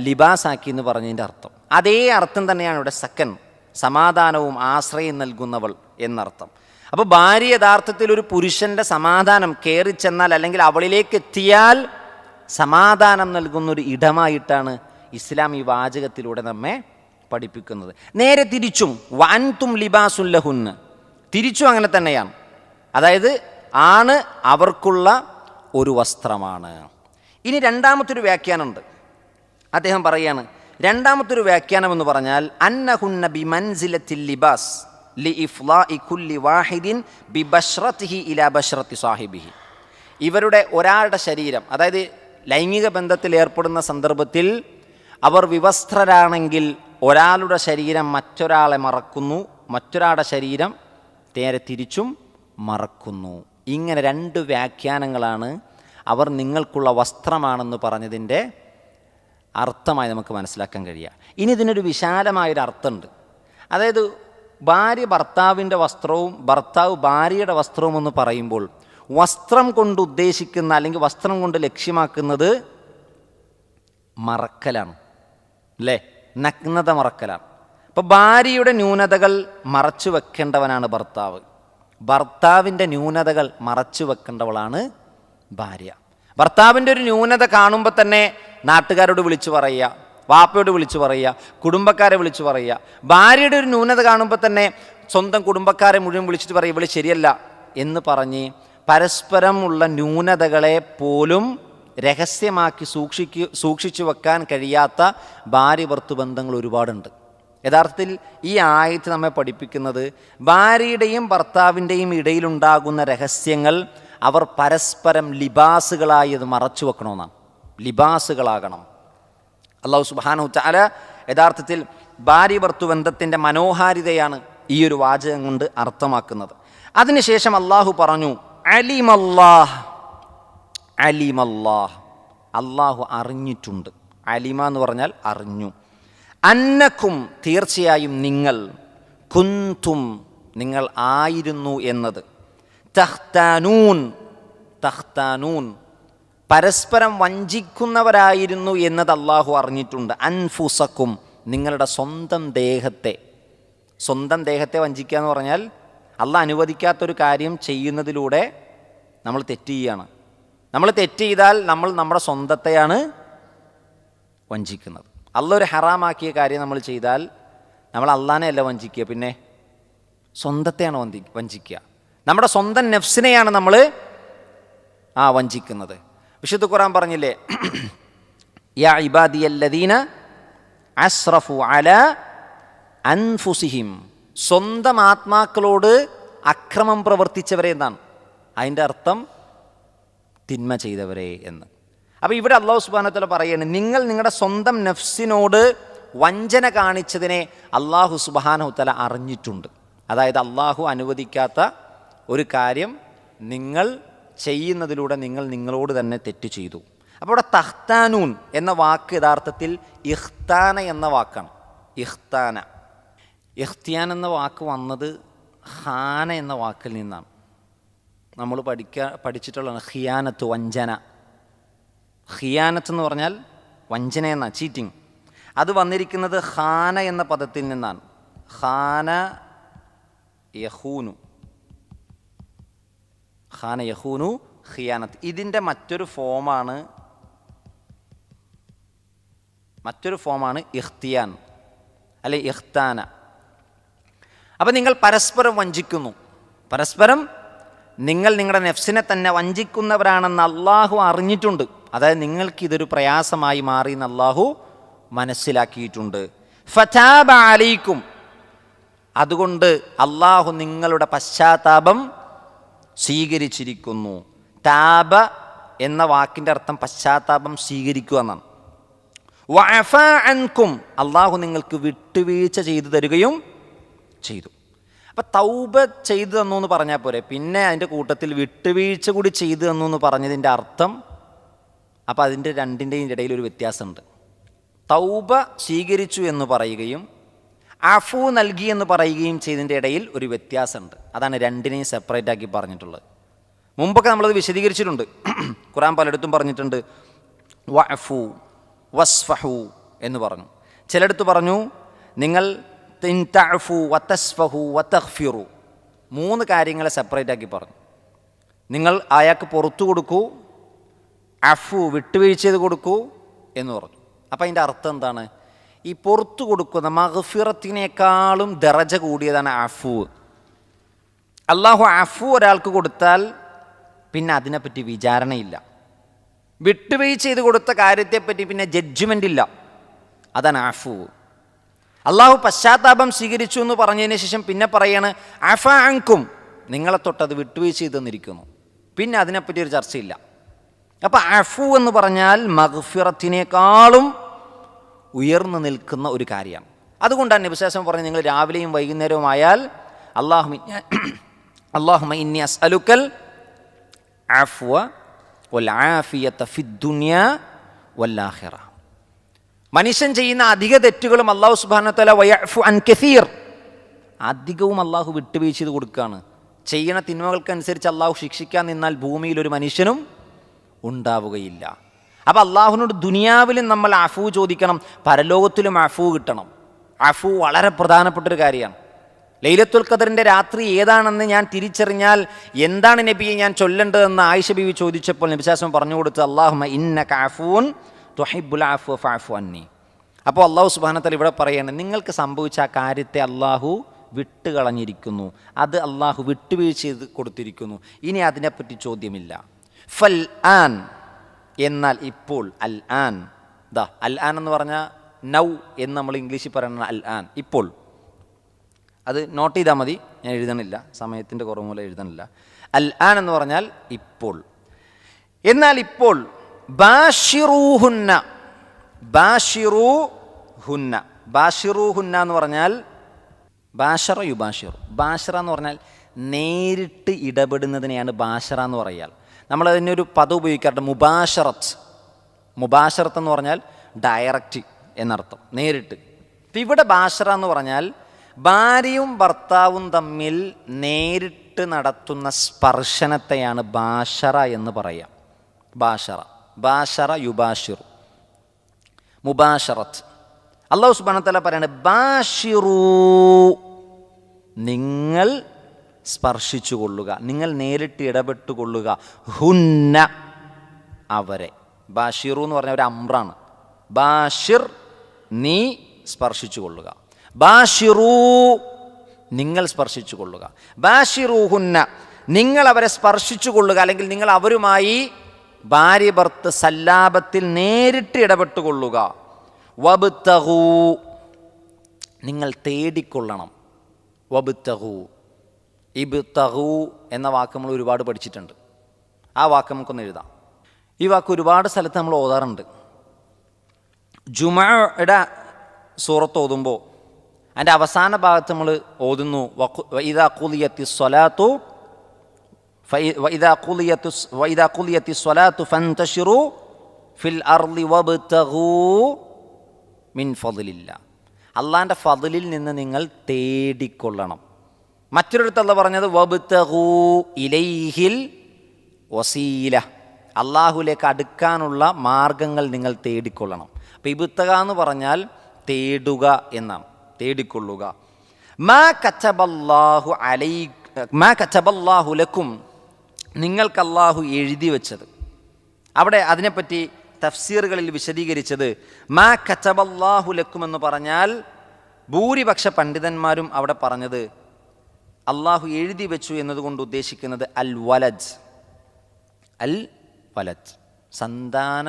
ലിബാസാക്കി എന്ന് പറഞ്ഞതിൻ്റെ അർത്ഥം. അതേ അർത്ഥം തന്നെയാണ് ഇവിടെ സക്കൻ, സമാധാനവും ആശ്രയം നൽകുന്നവൾ എന്നർത്ഥം. അപ്പോൾ ഭാര്യ യഥാർത്ഥത്തിൽ ഒരു പുരുഷൻ്റെ സമാധാനം കയറി ചെന്നാൽ, അല്ലെങ്കിൽ അവളിലേക്ക് എത്തിയാൽ സമാധാനം നൽകുന്നൊരു ഇടമായിട്ടാണ് ഇസ്ലാം ഈ വാചകത്തിലൂടെ നമ്മെ പഠിപ്പിക്കുന്നത്. നേരെ തിരിച്ചും വഅൻതും ലിബാസുൻ ലഹുന്ന, തിരിച്ചും അങ്ങനെ തന്നെയാണ്. അതായത് ആണ് അവർക്കുള്ള ഒരു വസ്ത്രമാണ്. ഇനി രണ്ടാമത്തൊരു വ്യാഖ്യാനമുണ്ട്. അദ്ദേഹം പറയാണ്, രണ്ടാമത്തൊരു വ്യാഖ്യാനം എന്ന് പറഞ്ഞാൽ അന്നഹുന്ന ബിമൻസിലത്തിൽ ലിബാസ് ലിഇഫ്ളാഇ കുല്ലി വാഹിദിൻ ബിബശ്റതിഹി ഇലാ ബശ്റതി സാഹിബിഹി. ഇവരുടെ ഒരാളുടെ ശരീരം, അതായത് ലൈംഗിക ബന്ധത്തിൽ ഏർപ്പെടുന്ന സന്ദർഭത്തിൽ അവർ വിവസ്ത്രരാണെങ്കിൽ ഒരാളുടെ ശരീരം മറ്റൊരാളെ മറക്കുന്നു, മറ്റൊരാളുടെ ശരീരം നേരെ തിരിച്ചും മറക്കുന്നു. ഇങ്ങനെ രണ്ട് വ്യാഖ്യാനങ്ങളാണ് അവർ നിങ്ങൾക്കുള്ള വസ്ത്രമാണെന്ന് പറഞ്ഞതിൻ്റെ അർത്ഥമായി നമുക്ക് മനസ്സിലാക്കാൻ കഴിയുക. ഇനി ഇതിനൊരു വിശാലമായൊരു അർത്ഥമുണ്ട്. അതായത് ഭാര്യ ഭർത്താവിൻ്റെ വസ്ത്രവും ഭർത്താവ് ഭാര്യയുടെ വസ്ത്രവും എന്ന് പറയുമ്പോൾ വസ്ത്രം കൊണ്ട് ഉദ്ദേശിക്കുന്ന, അല്ലെങ്കിൽ വസ്ത്രം കൊണ്ട് ലക്ഷ്യമാക്കുന്നത് മറക്കലാണ് അല്ലേ, നഗ്നത മറക്കലാണ്. അപ്പോൾ ഭാര്യയുടെ ന്യൂനതകൾ മറച്ചു വെക്കേണ്ടവനാണ് ഭർത്താവ്, ഭർത്താവിൻ്റെ ന്യൂനതകൾ മറച്ചു വെക്കേണ്ടവളാണ് ഭാര്യ. ഭർത്താവിൻ്റെ ഒരു ന്യൂനത കാണുമ്പോൾ തന്നെ നാട്ടുകാരോട് വിളിച്ചു പറയുക, വാപ്പയോട് വിളിച്ചു പറയുക, കുടുംബക്കാരെ വിളിച്ചു പറയുക. ഭാര്യയുടെ ഒരു ന്യൂനത കാണുമ്പോൾ തന്നെ സ്വന്തം കുടുംബക്കാരെ മുഴുവൻ വിളിച്ചിട്ട് പറയുക ഇവള് ശരിയല്ല എന്ന് പറഞ്ഞ് പരസ്പരമുള്ള ന്യൂനതകളെ പോലും രഹസ്യമാക്കി സൂക്ഷിച്ചു വെക്കാൻ കഴിയാത്ത ഭാര്യ ഭർത്തൃബന്ധങ്ങൾ ഒരുപാടുണ്ട്. യഥാർത്ഥത്തിൽ ഈ ആയത്ത് നമ്മെ പഠിപ്പിക്കുന്നത് ഭാര്യയുടെയും ഭർത്താവിൻ്റെയും ഇടയിലുണ്ടാകുന്ന രഹസ്യങ്ങൾ അവർ പരസ്പരം ലിബാസുകളായി അത് മറച്ചു വെക്കണമെന്നാണ്. ലിബാസുകളാകണം. അല്ലാഹു സുബ്ഹാനഹു തആല യഥാർത്ഥത്തിൽ ഭാര്യ ഭർത്തൃബന്ധത്തിൻ്റെ മനോഹാരിതയാണ് ഈ ഒരു വാചകം കൊണ്ട് അർത്ഥമാക്കുന്നത്. അതിനുശേഷം അള്ളാഹു പറഞ്ഞു അലിമല്ലാഹ്. അലിമല്ലാഹ്, അള്ളാഹു അറിഞ്ഞിട്ടുണ്ട്. അലിമ എന്ന് പറഞ്ഞാൽ അറിഞ്ഞു. അന്നക്കും, തീർച്ചയായും നിങ്ങൾ, കുന്തും, നിങ്ങൾ ആയിരുന്നു എന്നത്, തഖ്താനൂൻ, തഖ്താനൂൻ, പരസ്പരം വഞ്ചിക്കുന്നവരായിരുന്നു എന്നത് അള്ളാഹു അറിഞ്ഞിട്ടുണ്ട്. അൻഫുസക്കും, നിങ്ങളുടെ സ്വന്തം ദേഹത്തെ. സ്വന്തം ദേഹത്തെ വഞ്ചിക്കുക എന്ന് പറഞ്ഞാൽ അള്ളാഹ് അനുവദിക്കാത്തൊരു കാര്യം ചെയ്യുന്നതിലൂടെ നമ്മൾ തെറ്റ് ചെയ്യുകയാണ്. നമ്മൾ തെറ്റ് ചെയ്താൽ നമ്മൾ നമ്മുടെ സ്വന്തത്തെയാണ് വഞ്ചിക്കുന്നത്. അള്ളാഹ് ഒരു ഹറാമാക്കിയ കാര്യം നമ്മൾ ചെയ്താൽ നമ്മൾ അള്ളാനെ അല്ല വഞ്ചിക്കുക, പിന്നെ സ്വന്തത്തെയാണ് വഞ്ചിക്കുക. നമ്മുടെ സ്വന്തം നഫ്സിനെയാണ് നമ്മൾ വഞ്ചിക്കുന്നത്. വിശുദ്ധ ഖുർആൻ പറഞ്ഞില്ലേ, യാ ഇബാദിയല്ലദീന അസ്റഫു അലാ അൻഫുസിഹിം, സ്വന്തം ആത്മാക്കളോട് അക്രമം പ്രവർത്തിച്ചവരെ എന്നാണ്. അതിൻ്റെ അർത്ഥം തിന്മ ചെയ്തവരെ എന്ന്. അപ്പോൾ ഇവിടെ അല്ലാഹു സുബ്ഹാനഹു വ തആല പറയുകയാണ്, നിങ്ങൾ നിങ്ങളുടെ സ്വന്തം നഫ്സിനോട് വഞ്ചന കാണിച്ചതിനെ അല്ലാഹു സുബ്ഹാനഹു വ തആല അറിഞ്ഞിട്ടുണ്ട്. അതായത് അല്ലാഹു അനുവദിക്കാത്ത ഒരു കാര്യം നിങ്ങൾ ചെയ്യുന്നതിലൂടെ നിങ്ങൾ നിങ്ങളോട് തന്നെ തെറ്റ് ചെയ്തു. അപ്പോൾ ഇവിടെ തഖ്താനൂൻ എന്ന വാക്ക് യഥാർത്ഥത്തിൽ ഇഖ്താന എന്ന വാക്കാണ്. ഇഖ്താന, ഇഖ്തിയാൻ എന്ന വാക്ക് വന്നത് ഖാന എന്ന വാക്കിൽ നിന്നാണ്. നമ്മൾ പഠിച്ചിട്ടുള്ളതാണ് ഖിയാനത്ത്, വഞ്ചന. ഖിയാനത്ത് എന്ന് പറഞ്ഞാൽ വഞ്ചന എന്ന, ചീറ്റിംഗ്. അത് വന്നിരിക്കുന്നത് ഖാന എന്ന പദത്തിൽ നിന്നാണ്. ഖാന യഖൂനു, ഖാന യഖൂനു ഖിയാനത്ത്. ഇതിൻ്റെ മറ്റൊരു ഫോമാണ് ഇഖ്തിയാൻ അല്ലെ ഇഖ്താന. അപ്പം നിങ്ങൾ പരസ്പരം വഞ്ചിക്കുന്നു, പരസ്പരം നിങ്ങൾ നിങ്ങളുടെ നെഫ്സിനെ തന്നെ വഞ്ചിക്കുന്നവരാണെന്ന് അള്ളാഹു അറിഞ്ഞിട്ടുണ്ട്. അതായത് നിങ്ങൾക്കിതൊരു പ്രയാസമായി മാറി എന്ന് അള്ളാഹു മനസ്സിലാക്കിയിട്ടുണ്ട്. ഫതാബ അലൈക്കും, അതുകൊണ്ട് അള്ളാഹു നിങ്ങളുടെ പശ്ചാത്താപം സ്വീകരിച്ചിരിക്കുന്നു. താബ എന്ന വാക്കിൻ്റെ അർത്ഥം പശ്ചാത്താപം സ്വീകരിക്കുക എന്നാണ്. വഅഫ അൻകും, അള്ളാഹു നിങ്ങൾക്ക് വിട്ടുവീഴ്ച ചെയ്തു തരികയും ചെയ്തു. അപ്പം തൗബ ചെയ്തു തന്നു എന്ന് പറഞ്ഞാൽ പോരെ, പിന്നെ അതിൻ്റെ കൂട്ടത്തിൽ വിട്ടുവീഴ്ച കൂടി ചെയ്തു തന്നു എന്ന് പറഞ്ഞതിൻ്റെ അർത്ഥം, അപ്പം അതിൻ്റെ രണ്ടിൻ്റെയും ഇടയിൽ ഒരു വ്യത്യാസമുണ്ട്. തൗബ സ്വീകരിച്ചു എന്ന് പറയുകയും അഫു നൽകി എന്ന് പറയുകയും ചെയ്തതിൻ്റെ ഇടയിൽ ഒരു വ്യത്യാസമുണ്ട്. അതാണ് രണ്ടിനെയും സെപ്പറേറ്റ് ആക്കി പറഞ്ഞിട്ടുള്ളത്. മുമ്പൊക്കെ നമ്മളത് വിശദീകരിച്ചിട്ടുണ്ട്. ഖുർആൻ പലയിടത്തും പറഞ്ഞിട്ടുണ്ട് വഅഫു വസ്ഫഹു എന്ന് പറഞ്ഞു. ചിലയിടത്ത് പറഞ്ഞു നിങ്ങൾ തഅഫു വതസ്ഫഹു വതഗ്ഫിറു, 3 കാര്യങ്ങളെ സെപ്പറേറ്റ് ആക്കി പറഞ്ഞു. നിങ്ങൾ അയാൾക്ക് പുറത്തു കൊടുക്കൂ, അഫു വിട്ടുവീഴ്ച ചെയ്ത് കൊടുക്കൂ എന്ന് പറഞ്ഞു. അപ്പം അതിൻ്റെ അർത്ഥം എന്താണ്? ഈ പുറത്തു കൊടുക്കുന്ന മഗ്ഫിറത്തിനേക്കാളും ദറജ കൂടിയതാണ് അഫു. അള്ളാഹു അഫു ഒരാൾക്ക് കൊടുത്താൽ പിന്നെ അതിനെപ്പറ്റി വിചാരണയില്ല. വിട്ടുവീഴ്ച ചെയ്ത് കൊടുത്ത കാര്യത്തെപ്പറ്റി പിന്നെ ജഡ്ജ്മെൻ്റ് ഇല്ല. അതാണ് അഫു. അള്ളാഹു പശ്ചാത്താപം സ്വീകരിച്ചു എന്ന് പറഞ്ഞതിന് ശേഷം പിന്നെ പറയാണ് അഫ അൻകും, നിങ്ങളെ തൊട്ടത് വിട്ടുവീഴ്ച ചെയ്ത് തന്നിരിക്കുന്നു, പിന്നെ അതിനെപ്പറ്റി ഒരു ചർച്ചയില്ല. അപ്പം അഫു എന്ന് പറഞ്ഞാൽ മഗ്ഫിറത്തിനേക്കാളും ഉയർന്നു നിൽക്കുന്ന ഒരു കാര്യമാണ്. അതുകൊണ്ടാണ് നബി സല്ലല്ലാഹു അലൈഹി വസല്ലം പറഞ്ഞത്, നിങ്ങൾ രാവിലെയും വൈകുന്നേരവും ആയാൽ അല്ലാഹുമ്മ ഇന്നി അസ്അലുക്കൽ അഫ്വ വൽ ആഫിയത ഫിദ്ദുനിയ വൽ ആഖിറ. മനുഷ്യൻ ചെയ്യുന്ന അധിക തെറ്റുകളും അല്ലാഹു സുബ്ഹാനഹു വ തആല വയഅഫു അൻ കസീർ, അധികവും അല്ലാഹു വിട്ടുവീഴ്ച ചെയ്ത് കൊടുക്കുകയാണ്. ചെയ്യണ തിന്മകൾക്കനുസരിച്ച് അല്ലാഹു ശിക്ഷിക്കാൻ നിന്നാൽ ഭൂമിയിൽ ഒരു മനുഷ്യനും ഉണ്ടാവുകയില്ല. അപ്പം അള്ളാഹുവിനോട് ദുനിയാവിലും നമ്മൾ അഫു ചോദിക്കണം, പരലോകത്തിലും അഫു കിട്ടണം. അഫു വളരെ പ്രധാനപ്പെട്ടൊരു കാര്യമാണ്. ലൈലത്തുൽ ഖദറിൻ്റെ രാത്രി ഏതാണെന്ന് ഞാൻ തിരിച്ചറിഞ്ഞാൽ എന്താണ് നബിയെ ഞാൻ ചൊല്ലേണ്ടതെന്ന് ആയിഷ ബീവി ചോദിച്ചപ്പോൾ നബി സല്ലല്ലാഹു അലൈഹി വസല്ലം പറഞ്ഞു കൊടുത്തു, അല്ലാഹുമ്മ ഇന്നക അഫൂൻ തുഹിബ്ബുൽ അഫ്വ ഫഅഫു അന്നി. അപ്പോൾ അല്ലാഹു സുബ്ഹാനഹു വ തആല ഇവിടെ പറയാണ്, നിങ്ങൾക്ക് സംഭവിച്ച ആ കാര്യത്തെ അല്ലാഹു വിട്ടുകളഞ്ഞിരിക്കുന്നു, അത് അള്ളാഹു വിട്ടുവീഴ്ച ചെയ്ത് കൊടുത്തിരിക്കുന്നു. ഇനി അതിനെപ്പറ്റി ചോദ്യമില്ല. ഫൽ ആൻ, എന്നാൽ ഇപ്പോൾ, അൽ ആൻ, അൽ ആൻ എന്ന് പറഞ്ഞാൽ നൗ എന്ന് നമ്മൾ ഇംഗ്ലീഷിൽ പറയുന്ന അൽ ആൻ, ഇപ്പോൾ. അത് നോട്ട് ചെയ്താൽ മതി, ഞാൻ എഴുതണില്ല, സമയത്തിൻ്റെ കുറവ് മൂലം എഴുതണില്ല. അൽ ആൻ എന്ന് പറഞ്ഞാൽ ഇപ്പോൾ. എന്നാൽ ഇപ്പോൾ ബാഷിറൂഹുന്ന, ബാഷിറൂഹുന്ന, ബാഷിറൂഹുന്ന എന്ന് പറഞ്ഞാൽ ബാഷറ യുബാഷിറു, ബാഷറ എന്ന് പറഞ്ഞാൽ നേരിട്ട് ഇടപെടുന്നതിനെയാണ് ബാഷറ എന്ന് പറയാൽ. നമ്മളതിനൊരു പദം ഉപയോഗിക്കാറുണ്ട്, മുബാഷറത്ത്. മുബാഷറത്ത് എന്ന് പറഞ്ഞാൽ ഡയറക്റ്റ് എന്നർത്ഥം, നേരിട്ട്. ഇപ്പം ഇവിടെ ബാഷറ എന്ന് പറഞ്ഞാൽ ഭാര്യയും ഭർത്താവും തമ്മിൽ നേരിട്ട് നടത്തുന്ന സ്പർശനത്തെയാണ് ബാഷറ എന്ന് പറയാം. ബാഷറ, ബാഷറ യുബാഷിറു, മുബാഷറത്ത്. അല്ലാഹു സുബ്ഹാനഹു വ തആല പറയാണ് ബാഷിറൂ, നിങ്ങൾ സ്പർശിച്ചു കൊള്ളുക, നിങ്ങൾ നേരിട്ട് ഇടപെട്ടുകൊള്ളുക, ഹുന്ന, അവരെ. ബാഷിറു എന്ന് പറഞ്ഞ ഒരു അമ്രാണ്. ബാഷിർ, നീ സ്പർശിച്ചു കൊള്ളുക. ബാഷിറൂ, നിങ്ങൾ സ്പർശിച്ചു കൊള്ളുക. ബാഷിറൂഹുന്ന, നിങ്ങൾ അവരെ സ്പർശിച്ചു കൊള്ളുക, അല്ലെങ്കിൽ നിങ്ങൾ അവരുമായി ഭാര്യ ഭർത്ത് സല്ലാപത്തിൽ നേരിട്ട് ഇടപെട്ടുകൊള്ളുക. വബ്തഗൂ, നിങ്ങൾ തേടിക്കൊള്ളണം. വബ്തഗൂ, ഇബ്തഗൂ എന്ന വാക്ക് നമ്മൾ ഒരുപാട് പഠിച്ചിട്ടുണ്ട്. ആ വാക്ക് നമുക്കൊന്ന് എഴുതാം. ഈ വാക്ക് ഒരുപാട് സ്ഥലത്ത് നമ്മൾ ഓതാറുണ്ട്. ജുമുഅയുടെ സൂറത്ത് ഓതുമ്പോൾ അതിൻ്റെ അവസാന ഭാഗത്ത് നമ്മൾ ഓതുന്നു, വഇദാ ഖുദിയത്തിസ് സ്വലാത്തു വഇദാ ഖുദിയത്തിസ് സ്വലാത്തു ഫൻതശിറൂ ഫിൽ അർളി വബ്തഗൂ മിൻ ഫളില്ല. അള്ളാൻ്റെ ഫളിൽ നിന്ന് നിങ്ങൾ തേടിക്കൊള്ളണം. മറ്റൊരിടത്ത് അല്ലാഹ് പറഞ്ഞത് വബ്തഗൂ ഇലൈഹിൽ വസീല, അള്ളാഹുലേക്ക് അടുക്കാനുള്ള മാർഗങ്ങൾ നിങ്ങൾ തേടിക്കൊള്ളണം. അപ്പോൾ ഇബ്തഗ എന്ന് പറഞ്ഞാൽ തേടുക എന്നാണ്, തേടിക്കൊള്ളുക. മാ കതബല്ലാഹു ലക്കും, നിങ്ങൾക്ക് അള്ളാഹു എഴുതി വെച്ചത്. അവിടെ അതിനെപ്പറ്റി തഫ്സീറുകളിൽ വിശദീകരിച്ചത് മാ കതബല്ലാഹു ലക്കും എന്ന് പറഞ്ഞാൽ ഭൂരിപക്ഷ പണ്ഡിതന്മാരും അവിടെ പറഞ്ഞത് അള്ളാഹു എഴുതി വെച്ചു എന്നതുകൊണ്ട് ഉദ്ദേശിക്കുന്നത് അൽ വലദ്, അൽ വലദ്, സന്താന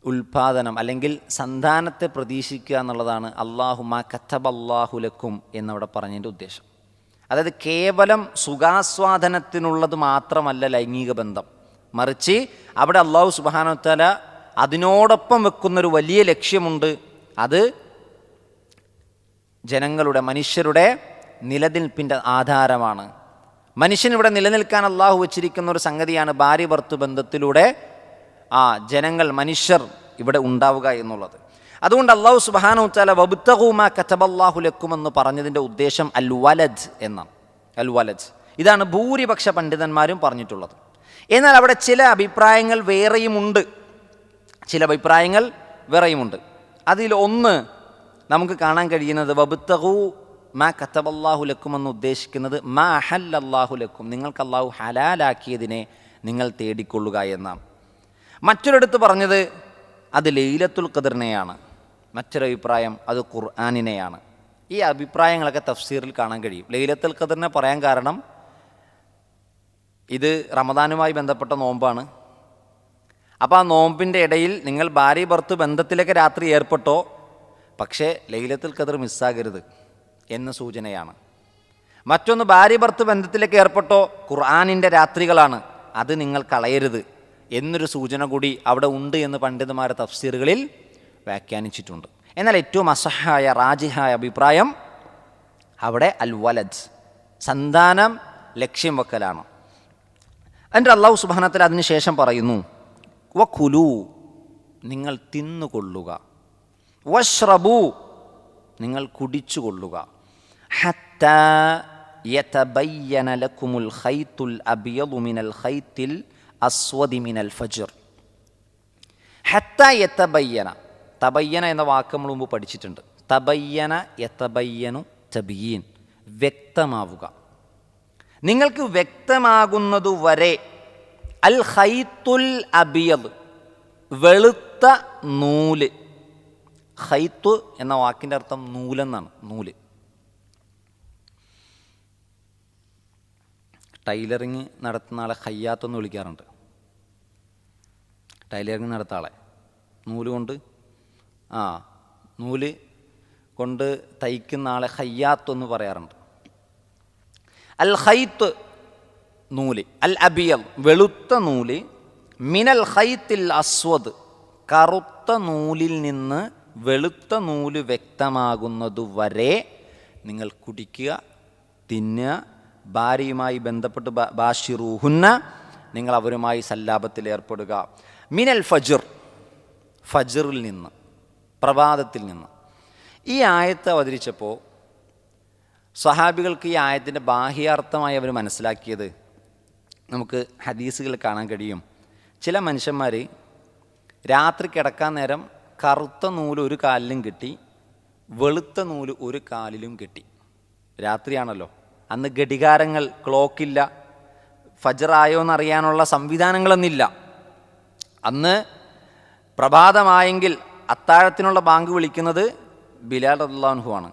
ഉൽപാദനം അല്ലെങ്കിൽ സന്താനത്തെ പ്രതീക്ഷിക്കുക എന്നുള്ളതാണ് അള്ളാഹു മാ കതബല്ലാഹു ലക്കും എന്നവിടെ പറഞ്ഞതിൻ്റെ ഉദ്ദേശം. അതായത് കേവലം സുഖാസ്വാദനത്തിനുള്ളത് മാത്രമല്ല ലൈംഗിക ബന്ധം, മറിച്ച് അവിടെ അള്ളാഹു സുബ്ഹാനഹു വ തആല അതിനോടൊപ്പം വെക്കുന്നൊരു വലിയ ലക്ഷ്യമുണ്ട്. അത് ജനങ്ങളുടെ, മനുഷ്യരുടെ നിലനിൽപ്പിൻ്റെ ആധാരമാണ്. മനുഷ്യനിവിടെ നിലനിൽക്കാൻ അള്ളാഹു വച്ചിരിക്കുന്ന ഒരു സംഗതിയാണ് ഭാര്യ ഭർത്തൃ ബന്ധത്തിലൂടെ ജനങ്ങൾ, മനുഷ്യർ ഇവിടെ ഉണ്ടാവുക എന്നുള്ളത്. അതുകൊണ്ട് അള്ളാഹു സുബ്ഹാനഹു വ തആല വബ്തഗൂ മാ കതബല്ലാഹു ലക്കും എന്ന് പറഞ്ഞതിൻ്റെ ഉദ്ദേശം അൽ വലദ് എന്നാണ്. അൽ വലദ്, ഇതാണ് ഭൂരിപക്ഷ പണ്ഡിതന്മാരും പറഞ്ഞിട്ടുള്ളത്. എന്നാൽ അവിടെ ചില അഭിപ്രായങ്ങൾ വേറെയുമുണ്ട്. അതിൽ ഒന്ന് നമുക്ക് കാണാൻ കഴിയുന്നത് വബ്തഗൂ മാ കതബല്ലാഹു ലക്കും എന്ന് ഉദ്ദേശിക്കുന്നത് മാ അഹല്ലല്ലാഹു ലക്കും, നിങ്ങൾക്ക് അള്ളാഹു ഹലാലാക്കിയതിനെ നിങ്ങൾ തേടിക്കൊള്ളുക എന്നാണ്. മറ്റൊരിടത്ത് പറഞ്ഞത് അത് ലൈലത്തുൽ ഖദറിനെയാണ്, മറ്റൊരു അഭിപ്രായം അത് ഖുർആനിനെയാണ്. ഈ അഭിപ്രായങ്ങളൊക്കെ തഫ്സീറിൽ കാണാൻ കഴിയും. ലൈലത്തുൽ ഖദറിനെ പറയാൻ കാരണം ഇത് റമദാനുമായി ബന്ധപ്പെട്ട നോമ്പാണ്. അപ്പോൾ ആ നോമ്പിൻ്റെ ഇടയിൽ നിങ്ങൾ ഭാര്യ ഭർത്തൃ ബന്ധത്തിലേക്ക് രാത്രി ഏർപ്പെട്ടോ, പക്ഷേ ലൈലത്തുൽ ഖദർ മിസ്സാകരുത് എന്ന സൂചനയാണ്. മറ്റൊന്ന്, ഭാര്യ ഭർത്തൃ ബന്ധത്തിലേക്ക് ഏർപ്പെട്ടോ ഖുർആനിൻ്റെ രാത്രികളാണ്, അത് നിങ്ങൾ കളയരുത് എന്നൊരു സൂചന കൂടി അവിടെ ഉണ്ട് എന്ന് പണ്ഡിതന്മാർ തഫ്സീറുകളിൽ വ്യാഖ്യാനിച്ചിട്ടുണ്ട്. എന്നാൽ ഏറ്റവും അസഹായ റാജിഹായ അഭിപ്രായം അവിടെ അൽ വലദ്, സന്താനം ലക്ഷ്യം വെക്കലാണ്. എന്നിട്ട് അല്ലാഹു സുബ്ഹാനഹു വ തആല അതിന് ശേഷം പറയുന്നു വകുലൂ, നിങ്ങൾ തിന്നുകൊള്ളുക, വശ്റബൂ, നിങ്ങൾ കുടിച്ചുകൊള്ളുക, ഹത്താ യതബയ്യന ലക്കുമുൽ ഖൈത്തുൽ അബ്യദു മിനൽ ഖൈത്തിൽ അസ്വദി മിനൽ ഫജ്ർ. ഹത്താ യതബയ്യന, തബയ്യന എന്ന വാക്ക് നമ്മൾ മുമ്പ് പഠിച്ചിട്ടുണ്ട്. തബയ്യന യതബയ്യനു തബീൻ, വ്യക്തമാവുക, നിങ്ങൾക്ക് വ്യക്തമാകുന്നതുവരെ. അൽ ഖൈത്തുൽ അബിയദ്, വെളുത്ത നൂല്. ഖൈത്ത് എന്ന വാക്കിൻ്റെ അർത്ഥം നൂലെന്നാണ്, നൂല്. ടൈലറിങ് നടത്തുന്ന ആളെ ഖയ്യാത്തെന്ന് വിളിക്കാറുണ്ട്. ടൈലറിങ് നടത്തുന്ന ആളെ നൂല് കൊണ്ട് തയ്ക്കുന്ന ആളെ ഖയ്യാത്തെന്ന് പറയാറുണ്ട്. അൽ ഖൈത്ത് നൂല്, അൽ അബിയൽ വെളുത്ത നൂല്, മിനൽ ഖൈത്തിൽ അസ്വദ് കറുത്ത നൂലിൽ നിന്ന് വെളുത്ത നൂല് വ്യക്തമാകുന്നതുവരെ നിങ്ങൾ കുടിക്കുക, തിന്നുക, ഭാര്യയുമായി ബന്ധപ്പെട്ട് ബാഷിറൂഹുന്ന നിങ്ങൾ അവരുമായി സല്ലാപത്തിൽ ഏർപ്പെടുക. മിനൽ ഫജ്റിൽ നിന്ന്, പ്രഭാതത്തിൽ നിന്ന്. ഈ ആയത്ത് അവതരിച്ചപ്പോൾ സ്വഹാബികൾക്ക് ഈ ആയത്തിൻ്റെ ബാഹ്യാർത്ഥമായി അവർ മനസ്സിലാക്കിയത് നമുക്ക് ഹദീസുകൾ കാണാൻ കഴിയും. ചില മനുഷ്യന്മാർ രാത്രി കിടക്കാൻ നേരം കറുത്ത നൂല് ഒരു കാലിലും കെട്ടി, വെളുത്ത നൂല് ഒരു കാലിലും കെട്ടി. രാത്രിയാണല്ലോ, അന്ന് ഘടികാരങ്ങൾ, ക്ലോക്കില്ല, ഫജ്റായോ എന്നറിയാനുള്ള സംവിധാനങ്ങളൊന്നുമില്ല. അന്ന് പ്രഭാതമായെങ്കിൽ അത്താഴത്തിനുള്ള ബാങ്ക് വിളിക്കുന്നത് ബിലാൽ റളിയല്ലാഹു അൻഹു ആണ്.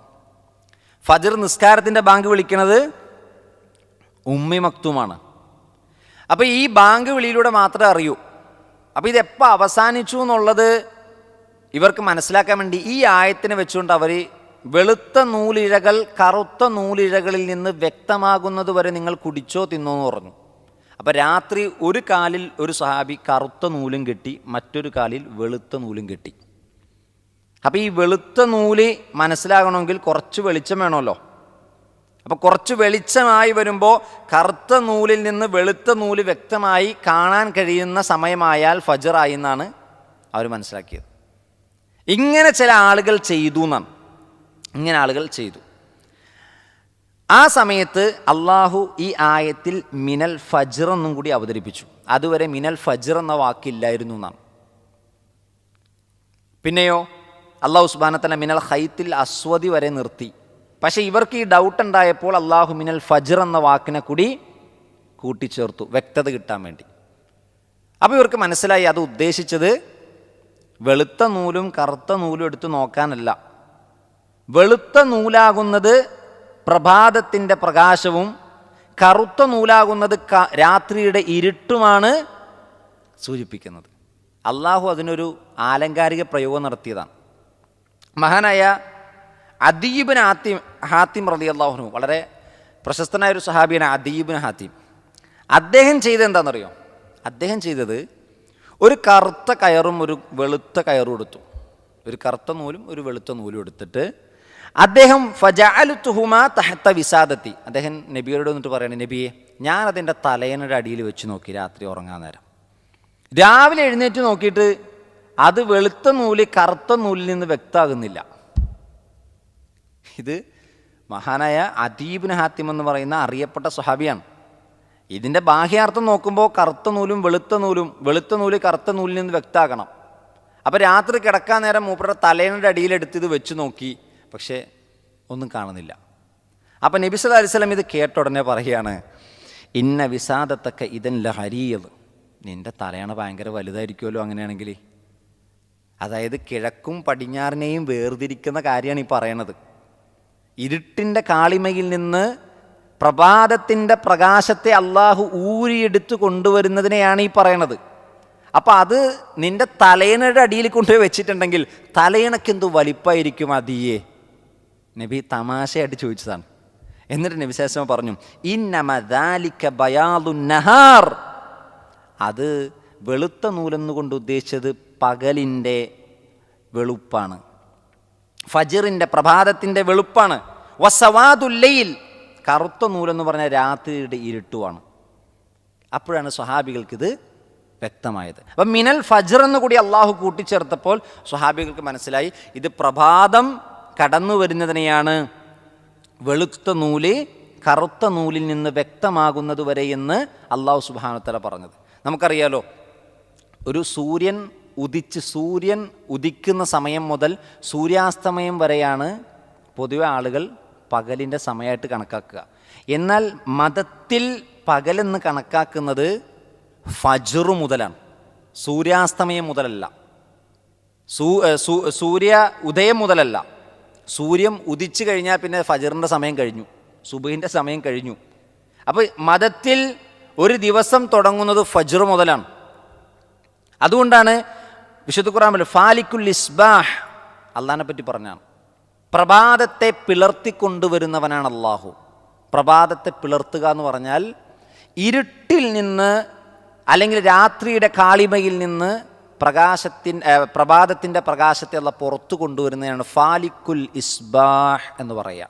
ഫജ്ർ നിസ്കാരത്തിൻ്റെ ബാങ്ക് വിളിക്കുന്നത് ഉമ്മി മക്തൂമാണ്. അപ്പോൾ ഈ ബാങ്ക് വിളിയിലൂടെ മാത്രമേ അറിയൂ. അപ്പോൾ ഇതെപ്പോൾ അവസാനിച്ചു എന്നുള്ളത് ഇവർക്ക് മനസ്സിലാക്കാൻ വേണ്ടി ഈ ആയത്തിനെ വെച്ചുകൊണ്ട് അവർ വെളുത്ത നൂലിഴകൾ കറുത്ത നൂലിഴകളിൽ നിന്ന് വ്യക്തമാകുന്നത് വരെ നിങ്ങൾ കുടിച്ചോ തിന്നോ എന്ന് പറഞ്ഞു. അപ്പോൾ രാത്രി ഒരു കാലിൽ ഒരു സ്വഹാബി കറുത്ത നൂലും കെട്ടി, മറ്റൊരു കാലിൽ വെളുത്ത നൂലും കെട്ടി. അപ്പോൾ ഈ വെളുത്ത നൂല് മനസ്സിലാകണമെങ്കിൽ കുറച്ച് വെളിച്ചം വേണമല്ലോ. അപ്പോൾ കുറച്ച് വെളിച്ചമായി വരുമ്പോൾ കറുത്ത നൂലിൽ നിന്ന് വെളുത്ത നൂല് വ്യക്തമായി കാണാൻ കഴിയുന്ന സമയമായാൽ ഫജ്റായി എന്നാണ് അവർ മനസ്സിലാക്കിയത്. ഇങ്ങനെ ചില ആളുകൾ ചെയ്തു എന്നാണ്. ഇങ്ങനെ ആളുകൾ ചെയ്തു. ആ സമയത്ത് അള്ളാഹു ഈ ആയത്തിൽ മിനൽ ഫജ്ർ എന്നും കൂടി അവതരിപ്പിച്ചു. അതുവരെ മിനൽ ഫജ്ർ എന്ന വാക്കില്ലായിരുന്നു എന്നാണ്. പിന്നെയോ അള്ളാഹു സുബ്ഹാനഹു വ തആല മിനൽ ഖൈത്തിൽ അസ്വദി വരെ നിർത്തി. പക്ഷേ ഇവർക്ക് ഈ ഡൗട്ട് ഉണ്ടായപ്പോൾ അള്ളാഹു മിനൽ ഫജ്ർ എന്ന വാക്കിനെ കൂടി കൂട്ടിച്ചേർത്തു, വ്യക്തത കിട്ടാൻ വേണ്ടി. അപ്പോൾ ഇവർക്ക് മനസ്സിലായി അത് ഉദ്ദേശിച്ചത് വെളുത്ത നൂലും കറുത്ത നൂലും എടുത്ത് നോക്കാനല്ല. വെളുത്ത നൂലാകുന്നത് പ്രഭാതത്തിൻ്റെ പ്രകാശവും കറുത്ത നൂലാകുന്നത് രാത്രിയുടെ ഇരുട്ടുമാണ് സൂചിപ്പിക്കുന്നത്. അള്ളാഹു അതിനൊരു ആലങ്കാരിക പ്രയോഗം നടത്തിയതാണ്. മഹാനായ അദീ ഇബ്നു ഹാത്തിം റളിയല്ലാഹു അൻഹു, വളരെ പ്രശസ്തനായ ഒരു സഹാബിയാണ് അദീ ഇബ്നു ഹാത്തിം. അദ്ദേഹം ചെയ്തത് എന്താണെന്നറിയോ? അദ്ദേഹം ചെയ്തത് ഒരു കറുത്ത കയറും ഒരു വെളുത്ത കയറും എടുത്തു. ഒരു കറുത്ത നൂലും ഒരു വെളുത്ത നൂലും എടുത്തിട്ട് അദ്ദേഹം ഫജഅൽതുഹുമാ തഹ്ത വിസാദത്തി, അദ്ദേഹം നബിയോട് വന്നിട്ട് പറയണേ, നബിയെ ഞാൻ അതിൻ്റെ തലയണയുടെ അടിയിൽ വെച്ച് നോക്കി രാത്രി ഉറങ്ങാൻ നേരം. രാവിലെ എഴുന്നേറ്റ് നോക്കിയിട്ട് അത് വെളുത്ത നൂല് കറുത്ത നൂലിൽ നിന്ന് വ്യക്തമാകുന്നില്ല. ഇത് മഹാനായ അദീ ഇബ്നു ഹാത്തിം എന്ന് പറയുന്ന അറിയപ്പെട്ട സ്വഹാബിയാണ്. ഇതിൻ്റെ ബാഹ്യാർത്ഥം നോക്കുമ്പോൾ കറുത്ത നൂലും വെളുത്ത നൂല് കറുത്ത നൂലിൽ നിന്ന് വ്യക്തമാകണം. അപ്പോൾ രാത്രി കിടക്കാൻ നേരം മൂപ്പരുടെ തലയണയുടെ അടിയിലെടുത്ത് ഇത് വെച്ച് നോക്കി, പക്ഷേ ഒന്നും കാണുന്നില്ല. അപ്പം നബി സല്ലല്ലാഹു അലൈഹി വസല്ലം ഇത് കേട്ട ഉടനെ പറയുകയാണ്, ഇന്ന വിസാദത്തക്ക ഇദൻ ലഹരീദ്, നിൻ്റെ തലയണ ഭയങ്കര വലുതായിരിക്കുമല്ലോ അങ്ങനെയാണെങ്കിൽ. അതായത് കിഴക്കും പടിഞ്ഞാറിനെയും വേർതിരിക്കുന്ന കാര്യമാണ് ഈ പറയണത്. ഇരുട്ടിൻ്റെ കാളിമയിൽ നിന്ന് പ്രഭാതത്തിൻ്റെ പ്രകാശത്തെ അള്ളാഹു ഊരിയെടുത്ത് കൊണ്ടുവരുന്നതിനെയാണ് ഈ പറയണത്. അപ്പം അത് നിൻ്റെ തലയണയുടെ അടിയിൽ കൊണ്ടുപോയി വെച്ചിട്ടുണ്ടെങ്കിൽ തലയണക്കെന്തു വലിപ്പമായിരിക്കും അതിയെ? നബി തമാശയായിട്ട് ചോദിച്ചതാണ്. എന്നിട്ട് നബി സല്ലല്ലാഹു അലൈഹി വസല്ലം പറഞ്ഞു, ഇന്നമ ദാലിക ബയാദുൻ നഹാർ, അത് വെളുത്ത നൂലെന്നുകൊണ്ട് ഉദ്ദേശിച്ചത് പകലിൻ്റെ വെളുപ്പാണ്, ഫജ്റിൻ്റെ പ്രഭാതത്തിൻ്റെ വെളുപ്പാണ്. വസവാദുൽ ലൈൽ, കറുത്ത നൂലെന്ന് പറഞ്ഞാൽ രാത്രിയുടെ ഇരുട്ടുമാണ്. അപ്പോഴാണ് സ്വഹാബികൾക്കിത് വ്യക്തമായത്. അപ്പം മിനൽ ഫജ്ർ എന്ന് കൂടി അള്ളാഹു കൂട്ടിച്ചേർത്തപ്പോൾ സ്വഹാബികൾക്ക് മനസ്സിലായി ഇത് പ്രഭാതം കടന്നു വരുന്നതിനെയാണ് വെളുത്ത നൂല് കറുത്ത നൂലിൽ നിന്ന് വ്യക്തമാകുന്നത് വരെ എന്ന് അള്ളാഹു സുബ്ഹാനഹു വ തആല പറഞ്ഞത്. നമുക്കറിയാലോ, ഒരു സൂര്യൻ ഉദിക്കുന്ന സമയം മുതൽ സൂര്യാസ്തമയം വരെയാണ് പൊതുവെ ആളുകൾ പകലിൻ്റെ സമയമായിട്ട് കണക്കാക്കുക. എന്നാൽ മതത്തിൽ പകലെന്ന് കണക്കാക്കുന്നത് ഫജ്ർ മുതലാണ്, സൂര്യാസ്തമയം മുതലല്ല, സൂര്യ ഉദയം മുതലല്ല. സൂര്യൻ ഉദിച്ചു കഴിഞ്ഞാൽ പിന്നെ ഫജ്റിൻ്റെ സമയം കഴിഞ്ഞു, സുബഹിൻ്റെ സമയം കഴിഞ്ഞു. അപ്പോൾ മതത്തിൽ ഒരു ദിവസം തുടങ്ങുന്നത് ഫജ്ർ മുതലാണ്. അതുകൊണ്ടാണ് വിശുദ്ധ ഖുർആൻ ഫാലിക്കുൽ ഇസ്ബാഹ് അള്ളാഹിനെ പറ്റി പറഞ്ഞാണ്. പ്രഭാതത്തെ പിളർത്തിക്കൊണ്ടുവരുന്നവനാണ് അള്ളാഹു. പ്രഭാതത്തെ പിളർത്തുക എന്ന് പറഞ്ഞാൽ ഇരുട്ടിൽ നിന്ന് അല്ലെങ്കിൽ രാത്രിയുടെ കാളിമയിൽ നിന്ന് പ്രഭാതത്തിൻ്റെ പ്രകാശത്തെ അല്ല പുറത്തു കൊണ്ടുവരുന്നതാണ് ഫാലിക്കുൽ ഇസ്ബാഹ് എന്ന് പറയുക.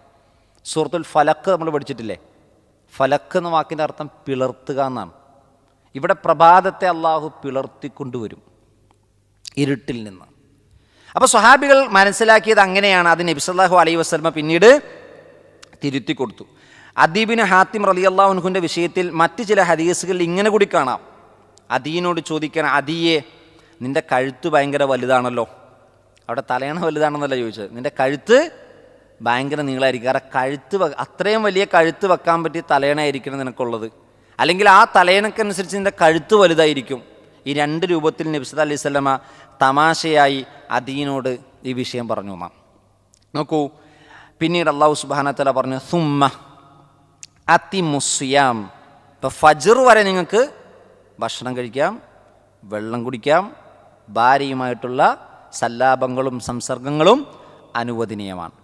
സൂറത്തുൽ ഫലക്ക് നമ്മൾ പഠിച്ചിട്ടില്ലേ? ഫലക്ക് എന്ന വാക്കിൻ്റെ അർത്ഥം പിളർത്തുക എന്നാണ്. ഇവിടെ പ്രഭാതത്തെ അള്ളാഹു പിളർത്തിക്കൊണ്ടുവരും ഇരുട്ടിൽ നിന്ന്. അപ്പോൾ സ്വഹാബികൾ മനസ്സിലാക്കിയത് അങ്ങനെയാണ്. അത് നബി സല്ലല്ലാഹു അലൈഹി വസല്ലമ പിന്നീട് തിരുത്തി കൊടുത്തു. അദീ ബിൻ ഹാത്തിം റളിയല്ലാഹു അൻഹുവിൻ്റെ വിഷയത്തിൽ മറ്റ് ചില ഹദീസുകളിൽ ഇങ്ങനെ കൂടി കാണാം. അദീനോട് ചോദിക്കണം, അദീയെ നിൻ്റെ കഴുത്ത് ഭയങ്കര വലുതാണല്ലോ. അവിടെ തലയണ വലുതാണെന്നല്ല ചോദിച്ചത്, നിൻ്റെ കഴുത്ത് ഭയങ്കര നീളമായിരിക്കും. കാരണം കഴുത്ത് അത്രയും വലിയ കഴുത്ത് വെക്കാൻ പറ്റിയ തലയണയായിരിക്കണം നിനക്കുള്ളത്, അല്ലെങ്കിൽ ആ തലയണക്കനുസരിച്ച് നിൻ്റെ കഴുത്ത് വലുതായിരിക്കും. ഈ രണ്ട് രൂപത്തിൽ നബി സല്ലല്ലാഹു അലൈഹി വസല്ലമ തമാശയായി അദീനോട് ഈ വിഷയം പറഞ്ഞു എന്നാണ്. നോക്കൂ, പിന്നീട് അല്ലാഹു സുബ്ഹാനഹു വ തആല പറഞ്ഞു സുമ്മ അതിമുസ്സിയാം. ഇപ്പോൾ ഫജ്ർ വരെ നിങ്ങൾക്ക് ഭക്ഷണം കഴിക്കാം, വെള്ളം കുടിക്കാം, ഭാര്യയുമായിട്ടുള്ള സല്ലാപങ്ങളും സംസർഗങ്ങളും അനുവദനീയമാണ്.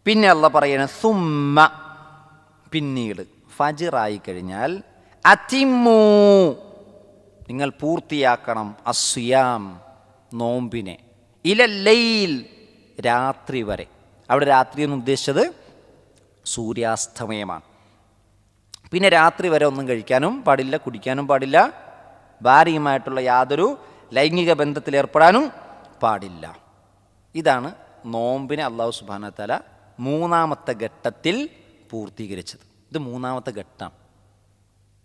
പിന്നെ അല്ലാഹു പറയുന്നത് സുമ്മ, പിന്നീട് ഫജ്റായി കഴിഞ്ഞാൽ അതിമു, നിങ്ങൾ പൂർത്തിയാക്കണം അസ്യാം, നോമ്പിനെ, ഇലല്ലൈൽ, രാത്രി വരെ. അവിടെ രാത്രി എന്ന് ഉദ്ദേശിച്ചത് സൂര്യാസ്തമയമാണ്. പിന്നെ രാത്രി വരെ ഒന്നും കഴിക്കാനും പാടില്ല, കുടിക്കാനും പാടില്ല, ഭാര്യയുമായിട്ടുള്ള യാതൊരു ലൈംഗിക ബന്ധത്തിൽ ഏർപ്പെടാനും പാടില്ല. ഇതാണ് നോമ്പിനെ അല്ലാഹു സുബ്ഹാനഹു വ തആല മൂന്നാമത്തെ ഘട്ടത്തിൽ പൂർത്തീകരിച്ചത്. ഇത് മൂന്നാമത്തെ ഘട്ടം.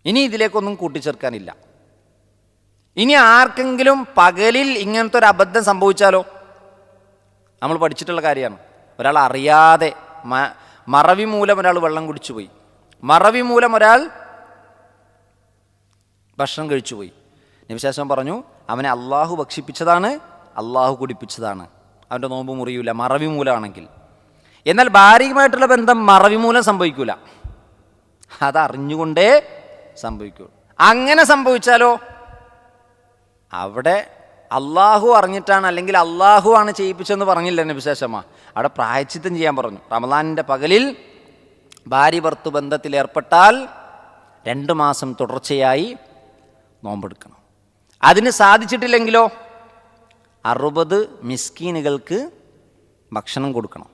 ഇനി ഇതിലേക്കൊന്നും കൂട്ടിച്ചേർക്കാനില്ല. ഇനി ആർക്കെങ്കിലും പകലിൽ ഇങ്ങനത്തെ ഒരു അബദ്ധം സംഭവിച്ചാലോ? നമ്മൾ പഠിച്ചിട്ടുള്ള കാര്യമാണ്. ഒരാൾ അറിയാതെ മറവി മൂലം ഒരാൾ വെള്ളം കുടിച്ചു പോയി, മറവി മൂലം ഒരാൾ ഭക്ഷണം കഴിച്ചു പോയി. നബി സല്ലല്ലാഹു അലൈഹി വസല്ലം പറഞ്ഞു, അവനെ അള്ളാഹു ഭക്ഷിപ്പിച്ചതാണ്, അള്ളാഹു കുടിപ്പിച്ചതാണ്, അവൻ്റെ നോമ്പ് മുറിയൂല മറവി മൂലമാണെങ്കിൽ. എന്നാൽ ഭാര്യയുമായിട്ടുള്ള ബന്ധം മറവി മൂലം സംഭവിക്കൂല, അതറിഞ്ഞുകൊണ്ടേ സംഭവിക്കൂ. അങ്ങനെ സംഭവിച്ചാലോ അവിടെ അള്ളാഹു അറിഞ്ഞിട്ടാണ്, അല്ലെങ്കിൽ അള്ളാഹു ആണ് ചെയ്യിപ്പിച്ചതെന്ന് പറഞ്ഞില്ല നബി സല്ലല്ലാഹു അലൈഹി വസല്ലം. അവിടെ പ്രായശ്ചിത്തം ചെയ്യാൻ പറഞ്ഞു. റമളാനിൻ്റെ പകലിൽ ഭാര്യ ഭർത്തു ബന്ധത്തിൽ ഏർപ്പെട്ടാൽ 2 മാസം തുടർച്ചയായി നോമ്പെടുക്കണം. അതിന് സാധിച്ചിട്ടില്ലെങ്കിലോ 60 മിസ്കീനുകൾക്ക് ഭക്ഷണം കൊടുക്കണം.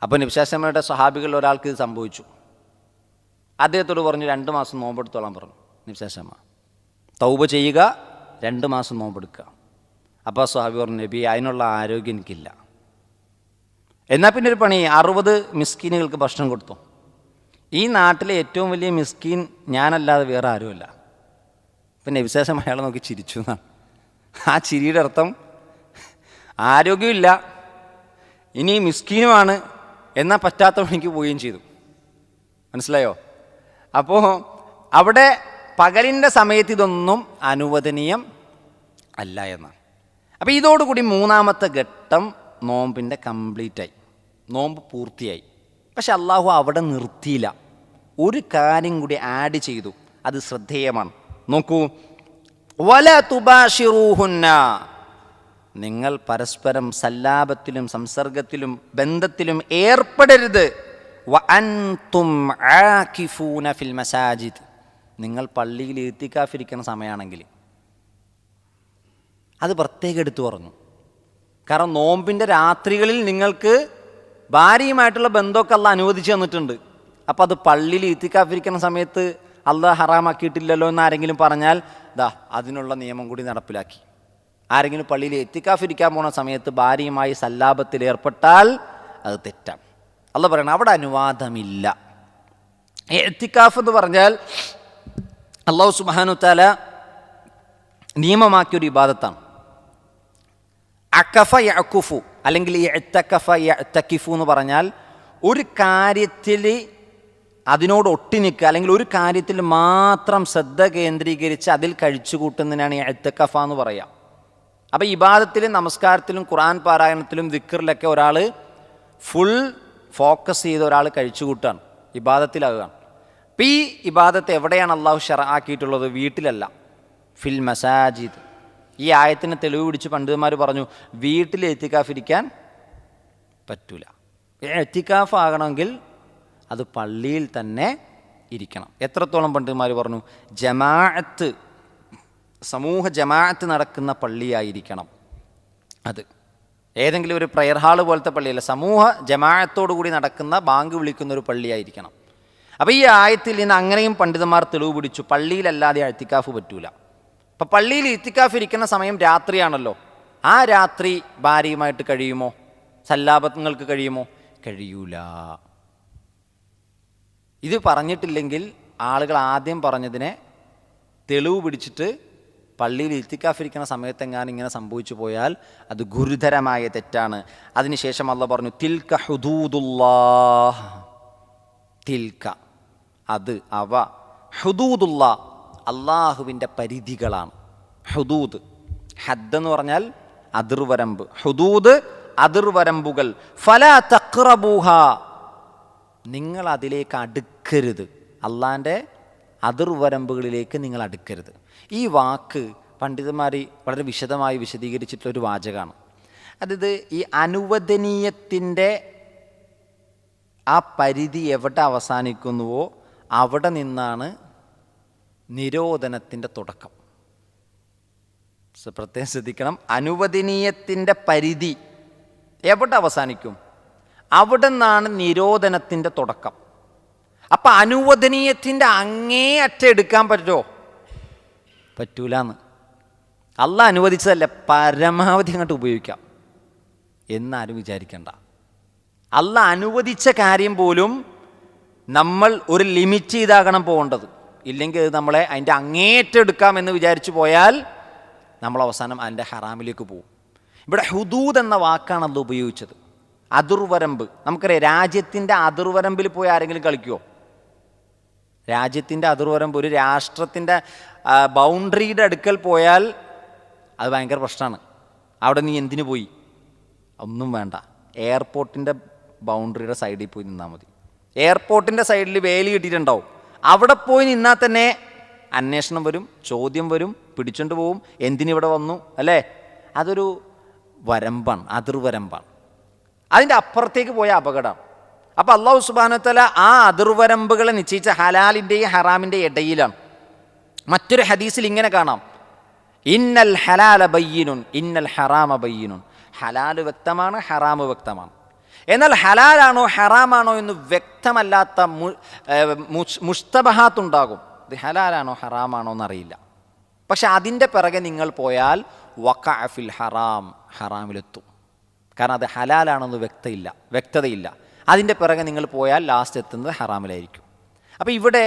അപ്പോൾ നബി സല്ലല്ലാഹു അലൈഹി വസല്ലമയുടെ സ്വഹാബികളിൽ ഒരാൾക്ക് ഇത് സംഭവിച്ചു. അദ്ദേഹത്തോട് പറഞ്ഞു 2 മാസം നോമ്പെടുത്തോളാൻ പറഞ്ഞു നബി സല്ലല്ലാഹു അലൈഹി വസല്ലം. തൗബ ചെയ്യുക, 2 മാസം നോമ്പെടുക്കുക. അപ്പോൾ സ്വഹാബി പറഞ്ഞു, നബി അതിനുള്ള ആരോഗ്യം എനിക്കില്ല. എന്നാൽ പിന്നെ ഒരു പണി, 60 മിസ്കീനുകൾക്ക് ഭക്ഷണം കൊടുത്തു. ഈ നാട്ടിലെ ഏറ്റവും വലിയ മിസ്കീൻ ഞാനല്ലാതെ വേറെ ആരുമല്ല. പിന്നെ വിശേഷം അയാളെ നോക്കി ചിരിച്ചു എന്നാണ്. ആ ചിരിയുടെ അർത്ഥം ആരോഗ്യമില്ല, ഇനി മിസ്കീനുമാണ്, എന്നാൽ പറ്റാത്ത പണിക്ക് പോവുകയും ചെയ്തു. മനസ്സിലായോ? അപ്പോൾ അവിടെ പകലിൻ്റെ സമയത്ത് ഇതൊന്നും അനുവദനീയം അല്ല എന്നാണ്. അപ്പോൾ ഇതോടുകൂടി മൂന്നാമത്തെ ഘട്ടം നോമ്പിൻ്റെ കംപ്ലീറ്റായി, നോമ്പ് പൂർത്തിയായി. പക്ഷെ അള്ളാഹു അവിടെ നിർത്തിയില്ല, ഒരു കാര്യം കൂടി ആഡ് ചെയ്തു. അത് ശ്രദ്ധേയമാണ്. നോക്കൂ, വല തുബാഷിറൂഹുന്ന, നിങ്ങൾ പരസ്പരം സല്ലാപത്തിലും സംസർഗത്തിലും ബന്ധത്തിലും ഏർപ്പെടരുത്. വഅൻതും ആകിഫൂന ഫിൽ മസാജിദ്, നിങ്ങൾ പള്ളിയിൽ ഇത്തികാഫിരിക്കുന്ന സമയമാണെങ്കിൽ അത് പ്രത്യേകം എടുത്തു പറഞ്ഞു. കാരണം നോമ്പിൻ്റെ രാത്രികളിൽ നിങ്ങൾക്ക് ഭാര്യയുമായിട്ടുള്ള ബന്ധമൊക്കെ അള്ളാഹ് അനുവദിച്ചു തന്നിട്ടുണ്ട്. അപ്പോൾ അത് പള്ളിയിൽ ഇത്തികാഫിരിക്കുന്ന സമയത്ത് അള്ളാഹ് ഹറാമാക്കിയിട്ടില്ലല്ലോ എന്ന് ആരെങ്കിലും പറഞ്ഞാൽ ദാ അതിനുള്ള നിയമം കൂടി നടപ്പിലാക്കി. ആരെങ്കിലും പള്ളിയിൽ ഇത്തികാഫിരിക്കാൻ പോകുന്ന സമയത്ത് ഭാര്യയുമായി സല്ലാപത്തിൽ ഏർപ്പെട്ടാൽ അത് തെറ്റാണ്. അള്ളാഹ് പറയണം അവിടെ അനുവാദമില്ല. ഇത്തികാഫ് എന്ന് പറഞ്ഞാൽ അല്ലാഹു സുബ്ഹാനഹു വ തആല നിയമമാക്കിയൊരു ഇബാദത്താണ്. അക്കഫ യഅകുഫു അല്ലെങ്കിൽ ഇഅ്തകഫ യഅ്തകിഫു എന്ന് പറഞ്ഞാൽ ഒരു കാര്യത്തിൽ അതിനോട് ഒട്ടി നിൽക്കുക, അല്ലെങ്കിൽ ഒരു കാര്യത്തിൽ മാത്രം ശ്രദ്ധ കേന്ദ്രീകരിച്ച് അതിൽ കഴിച്ചുകൂട്ടുന്നതിനാണ് ഇഅ്തകഫ എന്ന് പറയുക. അപ്പോൾ ഇബാദത്തിലും നമസ്കാരത്തിലും ഖുർആൻ പാരായണത്തിലും ദിക്റിലൊക്കെ ഒരാൾ ഫുൾ ഫോക്കസ് ചെയ്ത് ഒരാൾ കഴിച്ചുകൂട്ടാണ്, ഇബാദത്തിലാകുകയാണ്. അപ്പം ഈ ഇബാദത്ത് എവിടെയാണ് അള്ളാഹു ശർആക്കിയിട്ടുള്ളത്? വീട്ടിലല്ല, ഫിൽ മസാജിദ്. ഈ ആയത്തിന് തെളിവ് പിടിച്ച് പണ്ഡിതന്മാർ പറഞ്ഞു വീട്ടിൽ ഇത്തിക്കാഫ് ഇരിക്കാൻ പറ്റൂല. ഇത്തിക്കാഫ് ആകണമെങ്കിൽ അത് പള്ളിയിൽ തന്നെ ഇരിക്കണം. എത്രത്തോളം പണ്ഡിതന്മാർ പറഞ്ഞു? ജമാഅത്ത്, സമൂഹ ജമാഅത്ത് നടക്കുന്ന പള്ളിയായിരിക്കണം അത്. ഏതെങ്കിലും ഒരു പ്രയർ ഹാള് പോലത്തെ പള്ളിയല്ല, സമൂഹ ജമാഅത്തോടു കൂടി നടക്കുന്ന ബാങ്ക് വിളിക്കുന്ന ഒരു പള്ളിയായിരിക്കണം. അപ്പോൾ ഈ ആയത്തിൽ നിന്ന് അങ്ങനെയും പണ്ഡിതന്മാർ തെളിവ് പിടിച്ചു, പള്ളിയിലല്ലാതെ ഇത്തിക്കാഫ് പറ്റൂല. അപ്പം പള്ളിയിൽ ഇത്തിക്കാഫ് ഇരിക്കുന്ന സമയം രാത്രിയാണല്ലോ. ആ രാത്രി ഭാര്യയുമായിട്ട് കഴിയുമോ? സല്ലാപങ്ങൾക്ക് കഴിയുമോ? കഴിയൂല. ഇത് പറഞ്ഞിട്ടില്ലെങ്കിൽ ആളുകൾ ആദ്യം പറഞ്ഞതിനെ തെളിവ് പിടിച്ചിട്ട് പള്ളിയിൽ ഇത്തിക്കാഫ് ഇരിക്കുന്ന സമയത്തെങ്ങാനും ഇങ്ങനെ സംഭവിച്ചു പോയാൽ അത് ഗുരുതരമായ തെറ്റാണ്. അതിനുശേഷം അല്ലാഹ് പറഞ്ഞു തിൽക ഹുദൂദുല്ലാഹ്, തിൽക അത്, അവ, ഹുദൂദുല്ലാഹ് അള്ളാഹുവിൻ്റെ പരിധികളാണ്. ഹുദൂദ്, ഹദ്ദ് എന്ന് പറഞ്ഞാൽ അതിർവരമ്പ്, ഹുദൂദ് അതിർവരമ്പുകൾ. ഫലാ തഖ്റബൂഹ, നിങ്ങൾ അതിലേക്ക് അടുക്കരുത്, അള്ളാൻ്റെ അതിർവരമ്പുകളിലേക്ക് നിങ്ങൾ അടുക്കരുത്. ഈ വാക്ക് പണ്ഡിതന്മാർ വളരെ വിശദമായി വിശദീകരിച്ചിട്ടുള്ളൊരു വാചകമാണ്. അതായത് ഈ അനുവദനീയത്തിൻ്റെ ആ പരിധി എവിടെ അവസാനിക്കുന്നുവോ അവിടെ നിന്നാണ് നിരോധനത്തിൻ്റെ തുടക്കം. പ്രത്യേകം ശ്രദ്ധിക്കണം, അനുവദനീയത്തിൻ്റെ പരിധി എവിടെ അവസാനിക്കും അവിടെ നിന്നാണ് നിരോധനത്തിൻ്റെ തുടക്കം. അപ്പം അനുവദനീയത്തിൻ്റെ അങ്ങേ അറ്റം എടുക്കാൻ പറ്റുമോ? പറ്റൂലെന്ന്. അള്ളാഹ് അനുവദിച്ചതല്ല, പരമാവധി അങ്ങോട്ട് ഉപയോഗിക്കാം എന്നാരും വിചാരിക്കണ്ട. അള്ളാഹ് അനുവദിച്ച കാര്യം പോലും നമ്മൾ ഒരു ലിമിറ്റ് ചെയ്താകണം പോകേണ്ടത്. ഇല്ലെങ്കിൽ അത് നമ്മളെ അതിൻ്റെ അങ്ങേറ്റം എടുക്കാമെന്ന് വിചാരിച്ചു പോയാൽ നമ്മൾ അവസാനം അതിൻ്റെ ഹറാമിലേക്ക് പോകും. ഇവിടെ ഹുദൂദ് എന്ന വാക്കാണ് അത് ഉപയോഗിച്ചത്. അതിർവരമ്പ്, നമുക്കറിയാം രാജ്യത്തിൻ്റെ അതിർവരമ്പിൽ പോയി ആരെങ്കിലും കളിക്കുമോ? രാജ്യത്തിൻ്റെ അതിർവരമ്പ്, ഒരു രാഷ്ട്രത്തിൻ്റെ ബൗണ്ടറിയുടെ അടുക്കൽ പോയാൽ അത് ഭയങ്കര പ്രശ്നമാണ്. അവിടെ നീ എന്തിനു പോയി? ഒന്നും വേണ്ട, എയർപോർട്ടിൻ്റെ ബൗണ്ടറിയുടെ സൈഡിൽ പോയി നിന്നാൽ മതി. എയർപോർട്ടിൻ്റെ സൈഡിൽ വേലി കിട്ടിയിട്ടുണ്ടാവും, അവിടെ പോയി നിന്നാൽ തന്നെ അന്വേഷണം വരും, ചോദ്യം വരും, പിടിച്ചുകൊണ്ട് പോവും, എന്തിനിവിടെ വന്നു, അല്ലേ? അതൊരു വരമ്പാണ്, അതിർവരമ്പാണ്. അതിൻ്റെ അപ്പുറത്തേക്ക് പോയ അപകടമാണ്. അപ്പോൾ അല്ലാഹു സുബ്ഹാനഹു വ തആല ആ അതിർവരമ്പുകളെ നിശ്ചയിച്ച ഹലാലിൻ്റെയും ഹറാമിൻ്റെയും ഇടയിലാണ്. മറ്റൊരു ഹദീസിൽ ഇങ്ങനെ കാണാം, ഇന്നൽ ഹലാല ബയ്യിനുൻ ഇന്നൽ ഹറാമ ബയ്യിനുൻ. ഹലാല് വ്യക്തമാണ്, ഹറാമ് വ്യക്തമാണ്. എന്നാൽ ഹലാലാണോ ഹറാമാണോ എന്ന് വ്യക്തമല്ലാത്ത മുസ്തബഹാത്തുണ്ടാകും. ഇത് ഹലാലാണോ ഹറാമാണോ എന്നറിയില്ല. പക്ഷെ അതിൻ്റെ പിറകെ നിങ്ങൾ പോയാൽ വഖഅ ഫിൽ ഹറാം, ഹറാമിലെത്തും. കാരണം അത് ഹലാലാണെന്ന് വ്യക്തതയില്ല. അതിൻ്റെ പിറകെ നിങ്ങൾ പോയാൽ ലാസ്റ്റ് എത്തുന്നത് ഹറാമിലായിരിക്കും. അപ്പോൾ ഇവിടെ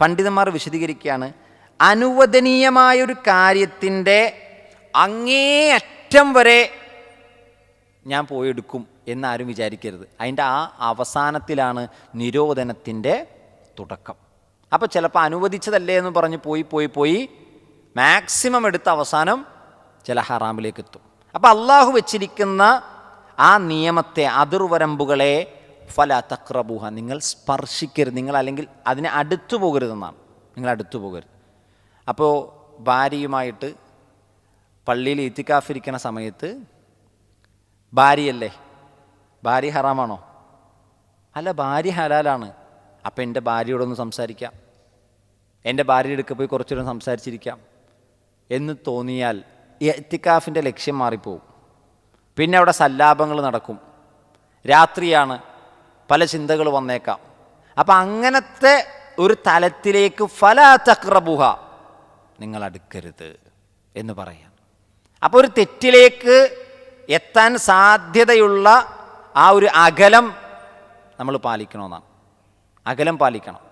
പണ്ഡിതന്മാർ വിശദീകരിക്കുകയാണ്, അനുവദനീയമായൊരു കാര്യത്തിൻ്റെ അങ്ങേ അറ്റം വരെ ഞാൻ പോയെടുക്കും എന്നാരും വിചാരിക്കരുത്. അതിൻ്റെ ആ അവസാനത്തിലാണ് നിരോധനത്തിൻ്റെ തുടക്കം. അപ്പോൾ ചിലപ്പോൾ അനുവദിച്ചതല്ലേ എന്ന് പറഞ്ഞ് പോയി മാക്സിമം എടുത്ത അവസാനം ചില ഹറാമിലേക്ക് എത്തും. അപ്പോൾ അള്ളാഹു വെച്ചിരിക്കുന്ന ആ നിയമത്തെ, അതിർവരമ്പുകളെ ഫലാ തഖ്റബൂഹ, നിങ്ങൾ സ്പർശിക്കരുത്, നിങ്ങൾ അല്ലെങ്കിൽ അതിനെ അടുത്തു പോകരുതെന്നാണ്. നിങ്ങൾ അടുത്തു പോകരുത്. അപ്പോൾ ഭാര്യയുമായിട്ട് പള്ളിയിൽ ഇത്തിക്കാഫിരിക്കുന്ന സമയത്ത് ഭാര്യയല്ലേ, ഭാര്യ ഹറാമാണോ? അല്ല, ഭാര്യ ഹലാലാണ്. അപ്പം എൻ്റെ ഭാര്യയോടൊന്ന് സംസാരിക്കാം, എൻ്റെ ഭാര്യയുടെ അടുക്ക പോയി കുറച്ചുകൂടെ സംസാരിച്ചിരിക്കാം എന്ന് തോന്നിയാൽ ഇത്തിക്കാഫിൻ്റെ ലക്ഷ്യം മാറിപ്പോവും. പിന്നെ അവിടെ സല്ലാപങ്ങൾ നടക്കും, രാത്രിയാണ്, പല ചിന്തകൾ വന്നേക്കാം. അപ്പം അങ്ങനത്തെ ഒരു തലത്തിലേക്ക് ഫലാ തഖ്റബൂഹ, നിങ്ങൾ അടുക്കരുത് എന്ന് പറയാം. അപ്പോൾ ഒരു തെറ്റിലേക്ക് എത്താൻ സാധ്യതയുള്ള ആ ഒരു അകലം നമ്മൾ പാലിക്കണമെന്നാണ്. അകലം പാലിക്കണം.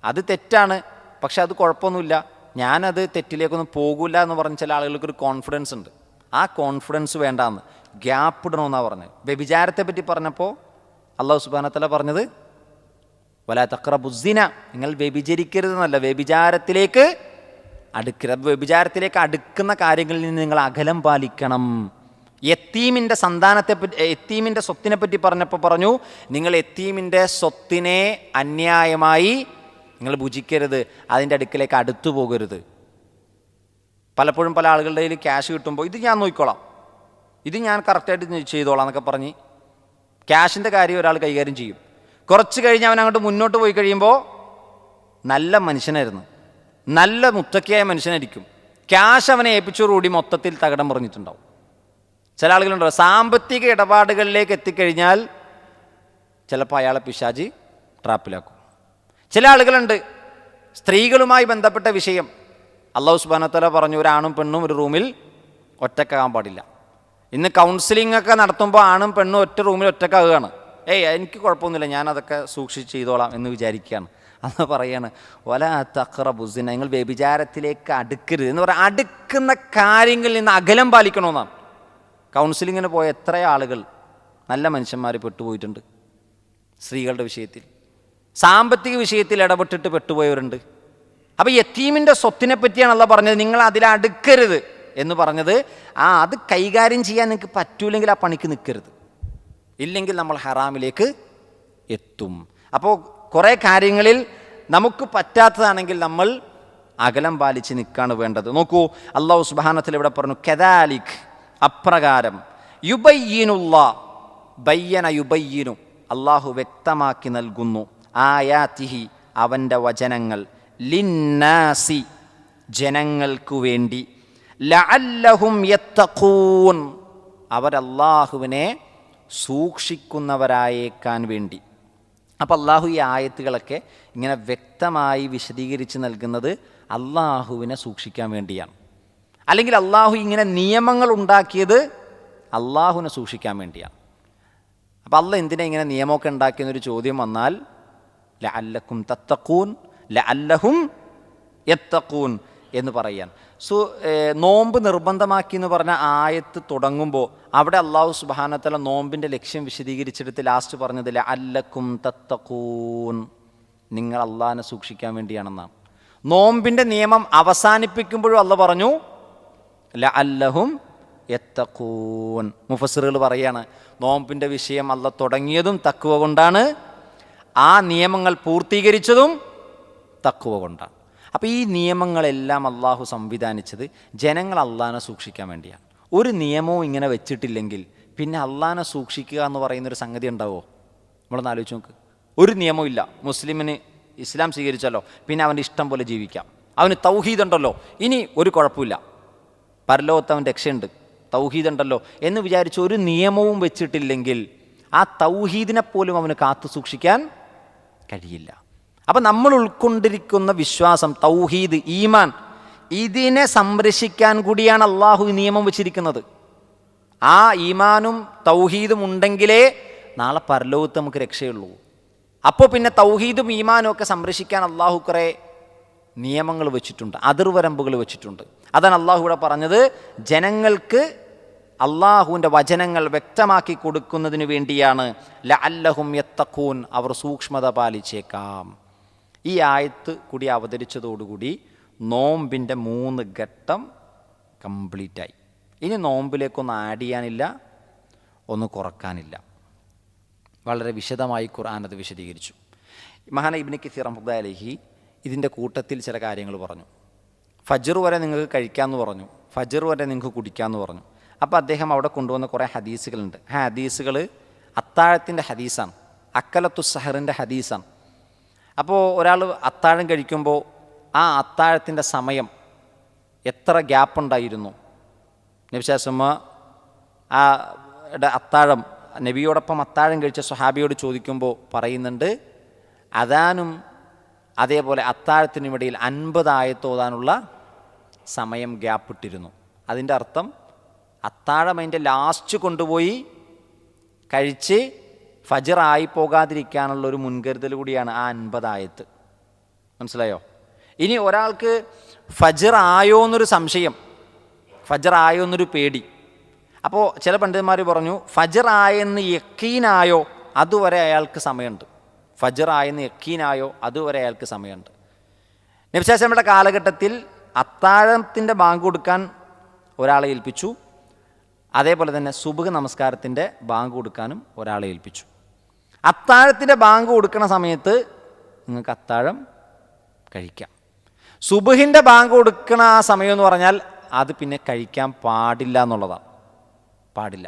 അത് തെറ്റാണ്, പക്ഷെ അത് കുഴപ്പമൊന്നുമില്ല, ഞാനത് തെറ്റിലേക്കൊന്നും പോകില്ല എന്ന് പറഞ്ഞ ചില ആളുകൾക്കൊരു കോൺഫിഡൻസ് ഉണ്ട്. ആ കോൺഫിഡൻസ് വേണ്ടാന്ന്, ഗ്യാപ്പ് ഇടണമെന്നാണ് പറഞ്ഞത്. വ്യഭിചാരത്തെ പറ്റി പറഞ്ഞപ്പോൾ അല്ലാഹു സുബ്ഹാനഹു വ തആല പറഞ്ഞത് വലാ തഖ്റബുസ്സിന, നിങ്ങൾ വ്യഭിചരിക്കരുതെന്നല്ല, വ്യഭിചാരത്തിലേക്ക് അടുക്കരുത്. വ്യഭിചാരത്തിലേക്ക് അടുക്കുന്ന കാര്യങ്ങളിൽ നിന്ന് നിങ്ങൾ അകലം പാലിക്കണം. യത്തീമിൻ്റെ സന്താനത്തെപ്പറ്റി, യത്തീമിൻ്റെ സ്വത്തിനെ പറ്റി പറഞ്ഞപ്പോൾ പറഞ്ഞു, നിങ്ങൾ യത്തീമിൻ്റെ സ്വത്തിനെ അന്യായമായി നിങ്ങൾ ഭുജിക്കരുത്, അതിൻ്റെ അടുക്കിലേക്ക് അടുത്തു പോകരുത്. പലപ്പോഴും പല ആളുകളുടെ കയ്യിൽ ക്യാഷ് കിട്ടുമ്പോൾ ഇത് ഞാൻ നോക്കിക്കോളാം, ഇത് ഞാൻ കറക്റ്റായിട്ട് ചെയ്തോളാം എന്നൊക്കെ പറഞ്ഞ് ക്യാഷിൻ്റെ കാര്യം ഒരാൾ കൈകാര്യം ചെയ്യും. കുറച്ച് കഴിഞ്ഞ് അവൻ അങ്ങോട്ട് മുന്നോട്ട് പോയി കഴിയുമ്പോൾ നല്ല മനുഷ്യനായിരുന്നു, നല്ല മുത്തക്കിയായ മനുഷ്യനായിരിക്കും, ക്യാഷ് അവനെ ഏൽപ്പിച്ചോടുകൂടി മൊത്തത്തിൽ തകിടം പറഞ്ഞിട്ടുണ്ടാവും. ചില ആളുകളുണ്ടോ സാമ്പത്തിക ഇടപാടുകളിലേക്ക് എത്തിക്കഴിഞ്ഞാൽ ചിലപ്പോൾ അയാളെ പിശാചി ട്രാപ്പിലാക്കും. ചില ആളുകളുണ്ട് സ്ത്രീകളുമായി ബന്ധപ്പെട്ട വിഷയം അല്ലാഹു സുബ്ഹാനഹു വ തആല പറഞ്ഞു ഒരാണും പെണ്ണും ഒരു റൂമിൽ ഒറ്റക്കാകാൻ പാടില്ല. ഇന്ന് കൗൺസിലിംഗ് ഒക്കെ നടത്തുമ്പോൾ ആണും പെണ്ണും ഒറ്റ റൂമിൽ ഒറ്റക്കാകുകയാണ്. എനിക്ക് കുഴപ്പമൊന്നുമില്ല, ഞാനതൊക്കെ സൂക്ഷിച്ച് ചെയ്തോളാം എന്ന് വിചാരിക്കുകയാണ്. അന്ന് പറയാണ് വല തഖറബു സിന, നിങ്ങൾ വ്യഭിചാരത്തിലേക്ക് അടുക്കരുത് എന്ന് പറയാം. അടുക്കുന്ന കാര്യങ്ങളിൽ നിന്ന് അകലം പാലിക്കണമെന്നാണ്. കൗൺസിലിങ്ങിന് പോയ എത്ര ആളുകൾ നല്ല മനുഷ്യന്മാർ പെട്ടുപോയിട്ടുണ്ട്. സ്ത്രീകളുടെ വിഷയത്തിൽ, സാമ്പത്തിക വിഷയത്തിൽ ഇടപെട്ടിട്ട് പെട്ടുപോയവരുണ്ട്. അപ്പോൾ യതീമിൻ്റെ സ്വത്തിനെ പറ്റിയാണ് അല്ലാഹ് പറഞ്ഞത് നിങ്ങൾ അതിലടുക്കരുത് എന്ന് പറഞ്ഞത്. അത് കൈകാര്യം ചെയ്യാൻ നിങ്ങൾക്ക് പറ്റൂലെങ്കിൽ ആ പണിക്ക് നിൽക്കരുത്, ഇല്ലെങ്കിൽ നമ്മൾ ഹറാമിലേക്ക് എത്തും. അപ്പോൾ കുറേ കാര്യങ്ങളിൽ നമുക്ക് പറ്റാത്തതാണെങ്കിൽ നമ്മൾ അകലം പാലിച്ച് നിൽക്കാണ് വേണ്ടത്. നോക്കൂ, അല്ലാഹു സുബ്ഹാനഹു വ തആല ഇവിടെ പറഞ്ഞു കദാലിക്, അപ്രകാരം, യുബയ്യിനുല്ലാ, ബയ്യന യുബയ്യിനു, അള്ളാഹു വ്യക്തമാക്കി നൽകുന്നു, ആയാതിഹി, അവൻ്റെ വചനങ്ങൾ, ലിന്നാസി, ജനങ്ങൾക്കു വേണ്ടി, ലഅല്ലഹും യത്തഖൂൻ, അവരല്ലാഹുവിനെ സൂക്ഷിക്കുന്നവരായേക്കാൻ വേണ്ടി. അപ്പോൾ അള്ളാഹു ഈ ആയത്തുകളൊക്കെ ഇങ്ങനെ വ്യക്തമായി വിശദീകരിച്ച് നൽകുന്നത് അള്ളാഹുവിനെ സൂക്ഷിക്കാൻ വേണ്ടിയാണ്. അല്ലെങ്കിൽ അള്ളാഹു ഇങ്ങനെ നിയമങ്ങൾ ഉണ്ടാക്കിയത് അള്ളാഹുവിനെ സൂക്ഷിക്കാൻ വേണ്ടിയാണ്. അപ്പോൾ അള്ളാഹ് എന്തിനാ ഇങ്ങനെ നിയമമൊക്കെ ഉണ്ടാക്കിയെന്നൊരു ചോദ്യം വന്നാൽ ലഅല്ലക്കും തത്തഖൂൻ, ലഅല്ലഹും യത്തഖൂൻ എന്ന് പറയാൻ. നോമ്പ് നിർബന്ധമാക്കി എന്ന് പറഞ്ഞ ആയത്ത് തുടങ്ങുമ്പോൾ അവിടെ അല്ലാഹു സുബ്ഹാനഹു വ തആല നോമ്പിൻ്റെ ലക്ഷ്യം വിശദീകരിച്ചെടുത്ത് ലാസ്റ്റ് പറഞ്ഞത് ലഅല്ലക്കും തത്തഖൂൻ, നിങ്ങൾ അള്ളാഹിനെ സൂക്ഷിക്കാൻ വേണ്ടിയാണെന്നാണ്. നോമ്പിൻ്റെ നിയമം അവസാനിപ്പിക്കുമ്പോഴും അല്ലാഹ് പറഞ്ഞു ലഅല്ലഹും യത്തഖൂൻ. മുഫസ്സിറുകൾ പറയാണ് നോമ്പിൻ്റെ വിഷയം അല്ലാഹ് തുടങ്ങിയതും തഖ്വ കൊണ്ടാണ്, ആ നിയമങ്ങൾ പൂർത്തീകരിച്ചതും തഖ്വ കൊണ്ടാണ്. അപ്പോൾ ഈ നിയമങ്ങളെല്ലാം അള്ളാഹു സംവിധാനിച്ചത് ജനങ്ങൾ അള്ളാഹിനെ സൂക്ഷിക്കാൻ വേണ്ടിയാണ്. ഒരു നിയമവും ഇങ്ങനെ വെച്ചിട്ടില്ലെങ്കിൽ പിന്നെ അള്ളാഹിനെ സൂക്ഷിക്കുക എന്ന് പറയുന്നൊരു സംഗതി ഉണ്ടാവുമോ? നമ്മളൊന്ന് ആലോചിച്ച് നോക്ക്. ഒരു നിയമവും ഇല്ല. മുസ്ലിമിന് ഇസ്ലാം സ്വീകരിച്ചല്ലോ, പിന്നെ അവൻ്റെ ഇഷ്ടം പോലെ ജീവിക്കാം, അവന് തൗഹീദ് ഉണ്ടല്ലോ, ഇനി ഒരു കുഴപ്പമില്ല, പരലോകത്ത് അവൻ രക്ഷയുണ്ട്, തൗഹീദ് ഉണ്ടല്ലോ എന്ന് വിചാരിച്ച് ഒരു നിയമവും വെച്ചിട്ടില്ലെങ്കിൽ ആ തൗഹീദിനെ പോലും അവന് കാത്തു സൂക്ഷിക്കാൻ കഴിയില്ല. അപ്പം നമ്മൾ ഉൾക്കൊണ്ടിരിക്കുന്ന വിശ്വാസം, തൗഹീദ്, ഈമാൻ, ഇതിനെ സംരക്ഷിക്കാൻ കൂടിയാണ് അള്ളാഹു നിയമം വെച്ചിരിക്കുന്നത്. ആ ഈമാനും തൗഹീദും ഉണ്ടെങ്കിലേ നാളെ പരലോകത്ത് നമുക്ക് രക്ഷയുള്ളൂ. അപ്പോൾ പിന്നെ തൗഹീദും ഈമാനും ഒക്കെ സംരക്ഷിക്കാൻ അള്ളാഹു കുറേ നിയമങ്ങൾ വെച്ചിട്ടുണ്ട്, അതിർവരമ്പുകൾ വെച്ചിട്ടുണ്ട്. അതാണ് അള്ളാഹു ഇവിടെ പറഞ്ഞത് ജനങ്ങൾക്ക് അള്ളാഹുവിൻ്റെ വചനങ്ങൾ വ്യക്തമാക്കി കൊടുക്കുന്നതിന് വേണ്ടിയാണ് ലഅല്ലഹും യത്തഖൂൻ, അവർ സൂക്ഷ്മത പാലിച്ചേക്കാം. ഈ ആയത്ത് കൂടി അവതരിച്ചതോടുകൂടി നോമ്പിൻ്റെ 3 ഘട്ടം കംപ്ലീറ്റായി. ഇനി നോമ്പിലേക്കൊന്നും ആഡ് ചെയ്യാനില്ല, ഒന്ന് കുറക്കാനില്ല. വളരെ വിശദമായി ഖുർആൻ അത് വിശദീകരിച്ചു. മഹാന ഇബ്നു കസീർ റഹ്മത്തുള്ളാഹി അലൈഹി ഇതിൻ്റെ കൂട്ടത്തിൽ ചില കാര്യങ്ങൾ പറഞ്ഞു. ഫജ്ർ വരെ നിങ്ങൾക്ക് കഴിക്കാമെന്ന് പറഞ്ഞു, ഫജ്ർ വരെ നിങ്ങൾക്ക് കുടിക്കാമെന്ന് പറഞ്ഞു. അപ്പോൾ അദ്ദേഹം അവിടെ കൊണ്ടുവന്ന കുറേ ഹദീസുകളുണ്ട്. ആ ഹദീസുകൾ അത്താഴത്തിൻ്റെ ഹദീസാണ്, അക്കലത്തു സഹറിൻ്റെ ഹദീസാണ്. അപ്പോൾ ഒരാൾ അത്താഴം കഴിക്കുമ്പോൾ ആ അത്താഴത്തിൻ്റെ സമയം എത്ര ഗ്യാപ്പുണ്ടായിരുന്നു? നബി സല്ലല്ലാഹു അലൈഹി അത്താഴം നബിയോടൊപ്പം അത്താഴം കഴിച്ച സ്വഹാബിയോട് ചോദിക്കുമ്പോൾ പറയുന്നുണ്ട് അദാനും അതേപോലെ അത്താഴത്തിനുമിടയിൽ 50 ആയത്ത് ഓതാനുള്ള സമയം ഗ്യാപ്പിട്ടിരുന്നു. അതിൻ്റെ അർത്ഥം അത്താഴം അതിൻ്റെ ലാസ്റ്റ് കൊണ്ടുപോയി കഴിച്ച് ഫജ്റായി പോകാതിരിക്കാനുള്ളൊരു മുൻകരുതൽ കൂടിയാണ് ആ 50 ആയത്ത്. മനസ്സിലായോ? ഇനി ഒരാൾക്ക് ഫജ്ർ ആയോ എന്നൊരു സംശയം, ഫജ്ർ ആയോ എന്നൊരു പേടി. അപ്പോൾ ചില പണ്ഡിതന്മാർ പറഞ്ഞു ഫജ്ർ ആയെന്ന് യക്കീനായോ അതുവരെ അയാൾക്ക് സമയമുണ്ട്, ഫജ്ർ ആയെന്ന് യക്കീനായോ അതുവരെ അയാൾക്ക് സമയമുണ്ട്. നബി സല്ലല്ലാഹു അലൈഹി വസല്ലമയുടെ കാലഘട്ടത്തിൽ അത്താഴത്തിൻ്റെ ബാങ്ക് കൊടുക്കാൻ ഒരാളെ ഏൽപ്പിച്ചു, അതേപോലെ തന്നെ സുബ്ഹ് നമസ്കാരത്തിൻ്റെ ബാങ്ക് കൊടുക്കാനും ഒരാളെ ഏൽപ്പിച്ചു. അത്താഴത്തിൻ്റെ ബാങ്ക് കൊടുക്കുന്ന സമയത്ത് നിങ്ങൾക്ക് അത്താഴം കഴിക്കാം. സുബഹിൻ്റെ ബാങ്ക് കൊടുക്കണ ആ സമയം എന്ന് പറഞ്ഞാൽ അത് പിന്നെ കഴിക്കാൻ പാടില്ല എന്നുള്ളതാണ്. പാടില്ല.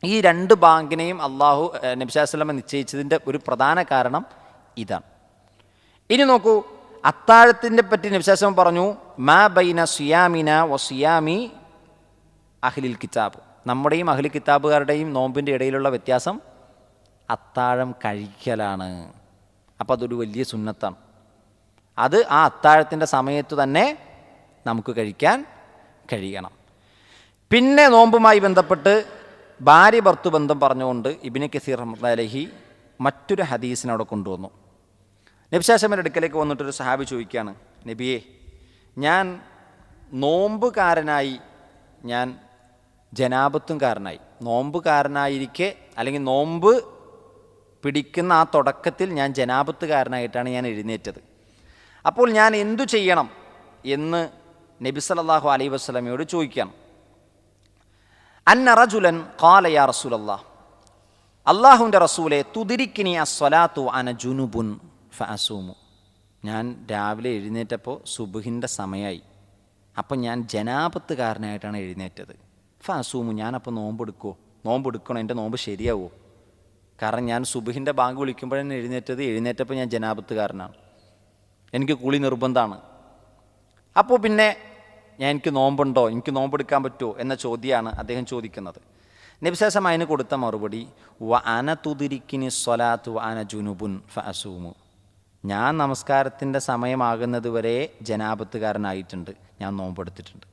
ഈ 2 ബാങ്കിനെയും അള്ളാഹു നബി സല്ലല്ലാഹു അലൈഹി വസല്ലം നിശ്ചയിച്ചതിൻ്റെ ഒരു പ്രധാന കാരണം ഇതാണ്. ഇനി നോക്കൂ, അത്താഴത്തിൻ്റെ പറ്റി നബി സല്ലല്ലാഹു അലൈഹി വസല്ലം പറഞ്ഞു, മാ ബൈന സിയാമിന വ സിയാമി അഹ്ലിൽ കിതാബ്, നമ്മുടെയും അഹ്ലി കിതാബുകാരുടെയും നോമ്പിൻ്റെ ഇടയിലുള്ള വ്യത്യാസം അത്താഴം കഴിക്കലാണ്. അപ്പോൾ അതൊരു വലിയ സുന്നത്താണ്. അത് ആ അത്താഴത്തിൻ്റെ സമയത്ത് തന്നെ നമുക്ക് കഴിക്കാൻ കഴിയണം. പിന്നെ നോമ്പുമായി ബന്ധപ്പെട്ട് ഭാര്യ ഭർത്തു ബന്ധം പറഞ്ഞുകൊണ്ട് ഇബ്നു കസീർ റഹ്മത്തുള്ളാഹി അലൈഹി മറ്റൊരു ഹദീസിനവിടെ കൊണ്ടുവന്നു. നബി സല്ലല്ലാഹു അലൈഹി വസല്ലമയുടെ അടുക്കലേക്ക് വന്നിട്ടൊരു സഹാബി ചോദിക്കുകയാണ്, നബിയെ, ഞാൻ നോമ്പുകാരനായി, ഞാൻ ജനാബത്തുംകാരനായി, നോമ്പുകാരനായിരിക്കെ അല്ലെങ്കിൽ നോമ്പ് പിടിക്കുന്ന ആ തുടക്കത്തിൽ ഞാൻ ജനാബത്തുകാരനായിട്ടാണ് ഞാൻ എഴുന്നേറ്റത്. അപ്പോൾ ഞാൻ എന്തു ചെയ്യണം എന്ന് നബി സല്ലല്ലാഹു അലൈഹി വസല്ലമയോട് ചോദിക്കുകയാണ്. അന്ന റജുലൻ ഖാല യാ റസൂലല്ലാഹ്, അല്ലാഹുവിൻ്റെ റസൂലെ, തുദിരിക്കിനി അസ്സലാത്തു അന ജുനുബുൻ ഫഅസൂമു, ഞാൻ രാവിലെ എഴുന്നേറ്റപ്പോൾ സുബ്ഹിൻ്റെ സമയമായി, അപ്പം ഞാൻ ജനാബത്തുകാരനായിട്ടാണ് എഴുന്നേറ്റത്. ഫഅസൂമു, ഞാനപ്പോൾ നോമ്പെടുക്കണോ? എൻ്റെ നോമ്പ് ശരിയാവുമോ? കാരണം ഞാൻ സുബ്ഹിൻ്റെ ബാങ്ക് വിളിക്കുമ്പോഴാണ് എഴുന്നേറ്റപ്പോൾ ഞാൻ ജനാബത്തുകാരനാണ്, എനിക്ക് കുളി നിർബന്ധമാണ്. അപ്പോൾ പിന്നെ എനിക്ക് നോമ്പുണ്ടോ, എനിക്ക് നോമ്പെടുക്കാൻ പറ്റുമോ എന്ന ചോദ്യമാണ് അദ്ദേഹം ചോദിക്കുന്നത്. നബി സല്ലല്ലാഹു അലൈഹി വസല്ലം അതിന് കൊടുത്ത മറുപടി, വ അന തുദിരിക്കിനി സ്വലാത്തു വ അന ജുനുബുൻ ഫഅസൂമു, ഞാൻ നമസ്കാരത്തിൻ്റെ സമയമാകുന്നത് വരെ ജനാബത്തുകാരനായിട്ടുണ്ട്, ഞാൻ നോമ്പെടുത്തിട്ടുണ്ട്.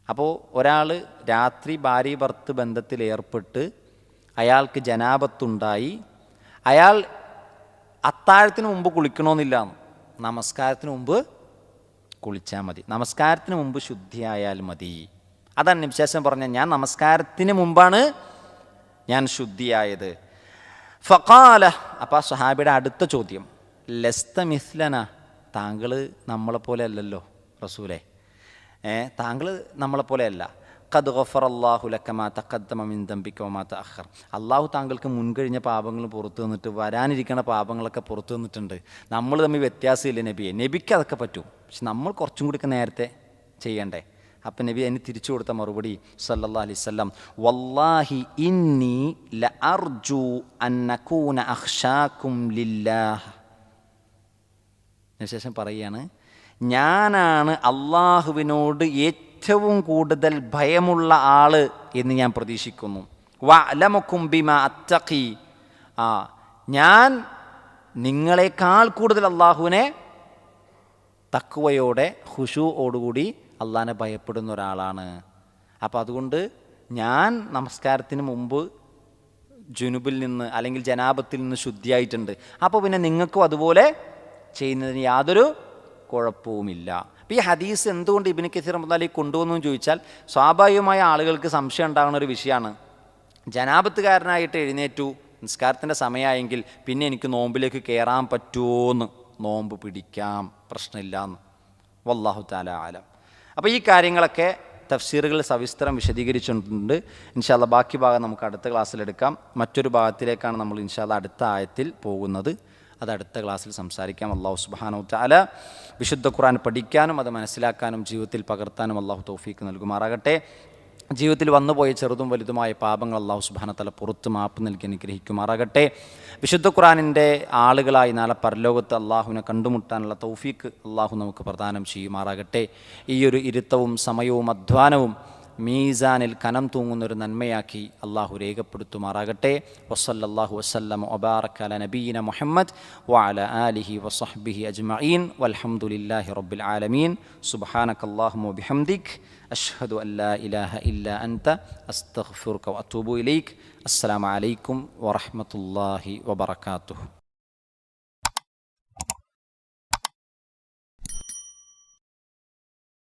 അപ്പോൾ ഒരാൾ രാത്രി ഭാര്യ ഭർത്ത് ബന്ധത്തിൽ ഏർപ്പെട്ട് അയാൾക്ക് ജനാബത്തുണ്ടായി, അയാൾ അത്താഴത്തിന് മുമ്പ് കുളിക്കണമെന്നില്ല, നമസ്കാരത്തിന് മുമ്പ് കുളിച്ചാൽ മതി, നമസ്കാരത്തിന് മുമ്പ് ശുദ്ധിയായാൽ മതി. അതാണ് നബി സല്ലല്ലാഹു അലൈഹി വസല്ലം പറഞ്ഞത്, ഞാൻ നമസ്കാരത്തിന് മുമ്പാണ് ഞാൻ ശുദ്ധിയായത്. ഫഖാല, അപ്പോൾ ആ സ്വഹാബിയുടെ അടുത്ത ചോദ്യം, ലസ്ത മിസ്ലന, താങ്കൾ നമ്മളെപ്പോലെ അല്ലല്ലോ റസൂലേ, താങ്കൾ നമ്മളെപ്പോലെ അല്ല. ഖദ് ഗഫറല്ലാഹു ലക മാ തഖദ്ദമ മിൻ ദംബിക വമാ തഅഖർ, അള്ളാഹു താങ്കൾക്ക് മുൻകഴിഞ്ഞ പാപങ്ങൾ പുറത്തു തന്നിട്ട് വരാനിരിക്കുന്ന പാപങ്ങളൊക്കെ പുറത്തു തന്നിട്ടുണ്ട്. നമ്മൾ തമ്മിൽ വ്യത്യാസമില്ല നബിയെ, നബിക്ക് അതൊക്കെ പറ്റും, പക്ഷെ നമ്മൾ കുറച്ചും കൂടിയൊക്കെ നേരത്തെ ചെയ്യണ്ടേ. അപ്പം നബി അതിന് തിരിച്ചു കൊടുത്ത മറുപടി സല്ലല്ലാഹു അലൈഹി വസല്ലം, വല്ലാഹി ഇന്നി ലഅർജു അൻ നകൂന അഖ്ശാകും ലില്ലാഹ്, ശേഷം പറയുകയാണ്, ഞാനാണ് അള്ളാഹുവിനോട് ഏറ്റവും കൂടുതൽ ഭയമുള്ള ആള് എന്ന് ഞാൻ പ്രതീക്ഷിക്കുന്നു. വഅലമുക്കും ബിമാ അത്തഖി, ഞാൻ നിങ്ങളെക്കാൾ കൂടുതൽ അള്ളാഹുവിനെ തഖ്വയോടെ ഖുശൂഓടുകൂടി അള്ളാഹിനെ ഭയപ്പെടുന്ന ഒരാളാണ്. അപ്പോൾ അതുകൊണ്ട് ഞാൻ നമസ്കാരത്തിന് മുമ്പ് ജുനുബിൽ നിന്ന് അല്ലെങ്കിൽ ജനാബത്തിൽ നിന്ന് ശുദ്ധിയായിട്ടുണ്ട്. അപ്പോൾ പിന്നെ നിങ്ങൾക്കും അതുപോലെ ചെയ്യുന്നതിന് യാതൊരു കുഴപ്പവുമില്ല. അപ്പോൾ ഈ ഹദീസ് എന്തുകൊണ്ട് ഇബ്നു കസീർ റഹ്മത്തുള്ളാഹി അലൈഹി കൊണ്ടുവന്നു എന്ന് ചോദിച്ചാൽ, സ്വാഭാവികമായ ആളുകൾക്ക് സംശയം ഉണ്ടാകുന്ന ഒരു വിഷയമാണ്, ജനാബത്തുകാരനായിട്ട് എഴുന്നേറ്റു, നിസ്കാരത്തിൻ്റെ സമയമായെങ്കിൽ പിന്നെ എനിക്ക് നോമ്പിലേക്ക് കയറാൻ പറ്റുമോയെന്ന്, നോമ്പ് പിടിക്കാം, പ്രശ്നമില്ലാന്ന്. വല്ലാഹു തആല ആലം. അപ്പോൾ ഈ കാര്യങ്ങളൊക്കെ തഫ്സീറുകൾ സവിസ്തരം വിശദീകരിച്ചിട്ടുണ്ട്. ഇൻഷാ അല്ലാഹ് ബാക്കി ഭാഗം നമുക്ക് അടുത്ത ക്ലാസ്സിലെടുക്കാം. മറ്റൊരു ഭാഗത്തിലേക്കാണ് നമ്മൾ ഇൻഷാ അല്ലാഹ് അടുത്ത ആയത്തിൽ പോകുന്നത്. അത് അടുത്ത ക്ലാസ്സിൽ സംസാരിക്കാം. അല്ലാഹു സുബ്ഹാനഹു വതആല വിശുദ്ധ ഖുർആൻ പഠിക്കാനും അത് മനസ്സിലാക്കാനും ജീവിതത്തിൽ പകർത്താനും അല്ലാഹു തൗഫീക്ക് നൽകുമാറാകട്ടെ. ജീവിതത്തിൽ വന്നുപോയ ചെറുതും വലുതുമായ പാപങ്ങൾ അല്ലാഹു സുബ്ഹാനഹു വതആല പുറത്ത് മാപ്പ് നൽകി അനുഗ്രഹിക്കുമാറാകട്ടെ. വിശുദ്ധ ഖുർആനിൻ്റെ ആളുകളായി നാളെ പരലോകത്ത് അള്ളാഹുവിനെ കണ്ടുമുട്ടാനുള്ള തൗഫീക്ക് അള്ളാഹു നമുക്ക് പ്രദാനം ചെയ്യുമാറാകട്ടെ. ഈയൊരു ഇരുത്തവും സമയവും അധ്വാനവും മീസാനിൽ കനം തൂങ്ങുന്നൊരു നന്മയാക്കി അള്ളാഹു രേഖപ്പെടുത്തുമാറാകട്ടെ. വസല്ലല്ലാഹു വസല്ലമ വബാറക അലാ നബിയിന മുഹമ്മദ് വഅലാ ആലിഹി വസഹ്ബിഹി അജ്മഈൻ വൽഹംദുലില്ലാഹി റബ്ബിൽ ആലമീൻ. സുബ്ഹാനകല്ലാഹുമ്മ വബിഹംദിക് അഷ്ഹദു അൻ ലാ ഇലാഹ ഇല്ലാ അൻത അസ്തഗ്ഫിറുക വഅതൂബു ഇലൈക്. അസ്സലാമു അലൈക്കും വറഹ്മത്തുള്ളാഹി വബറകാതുഹു.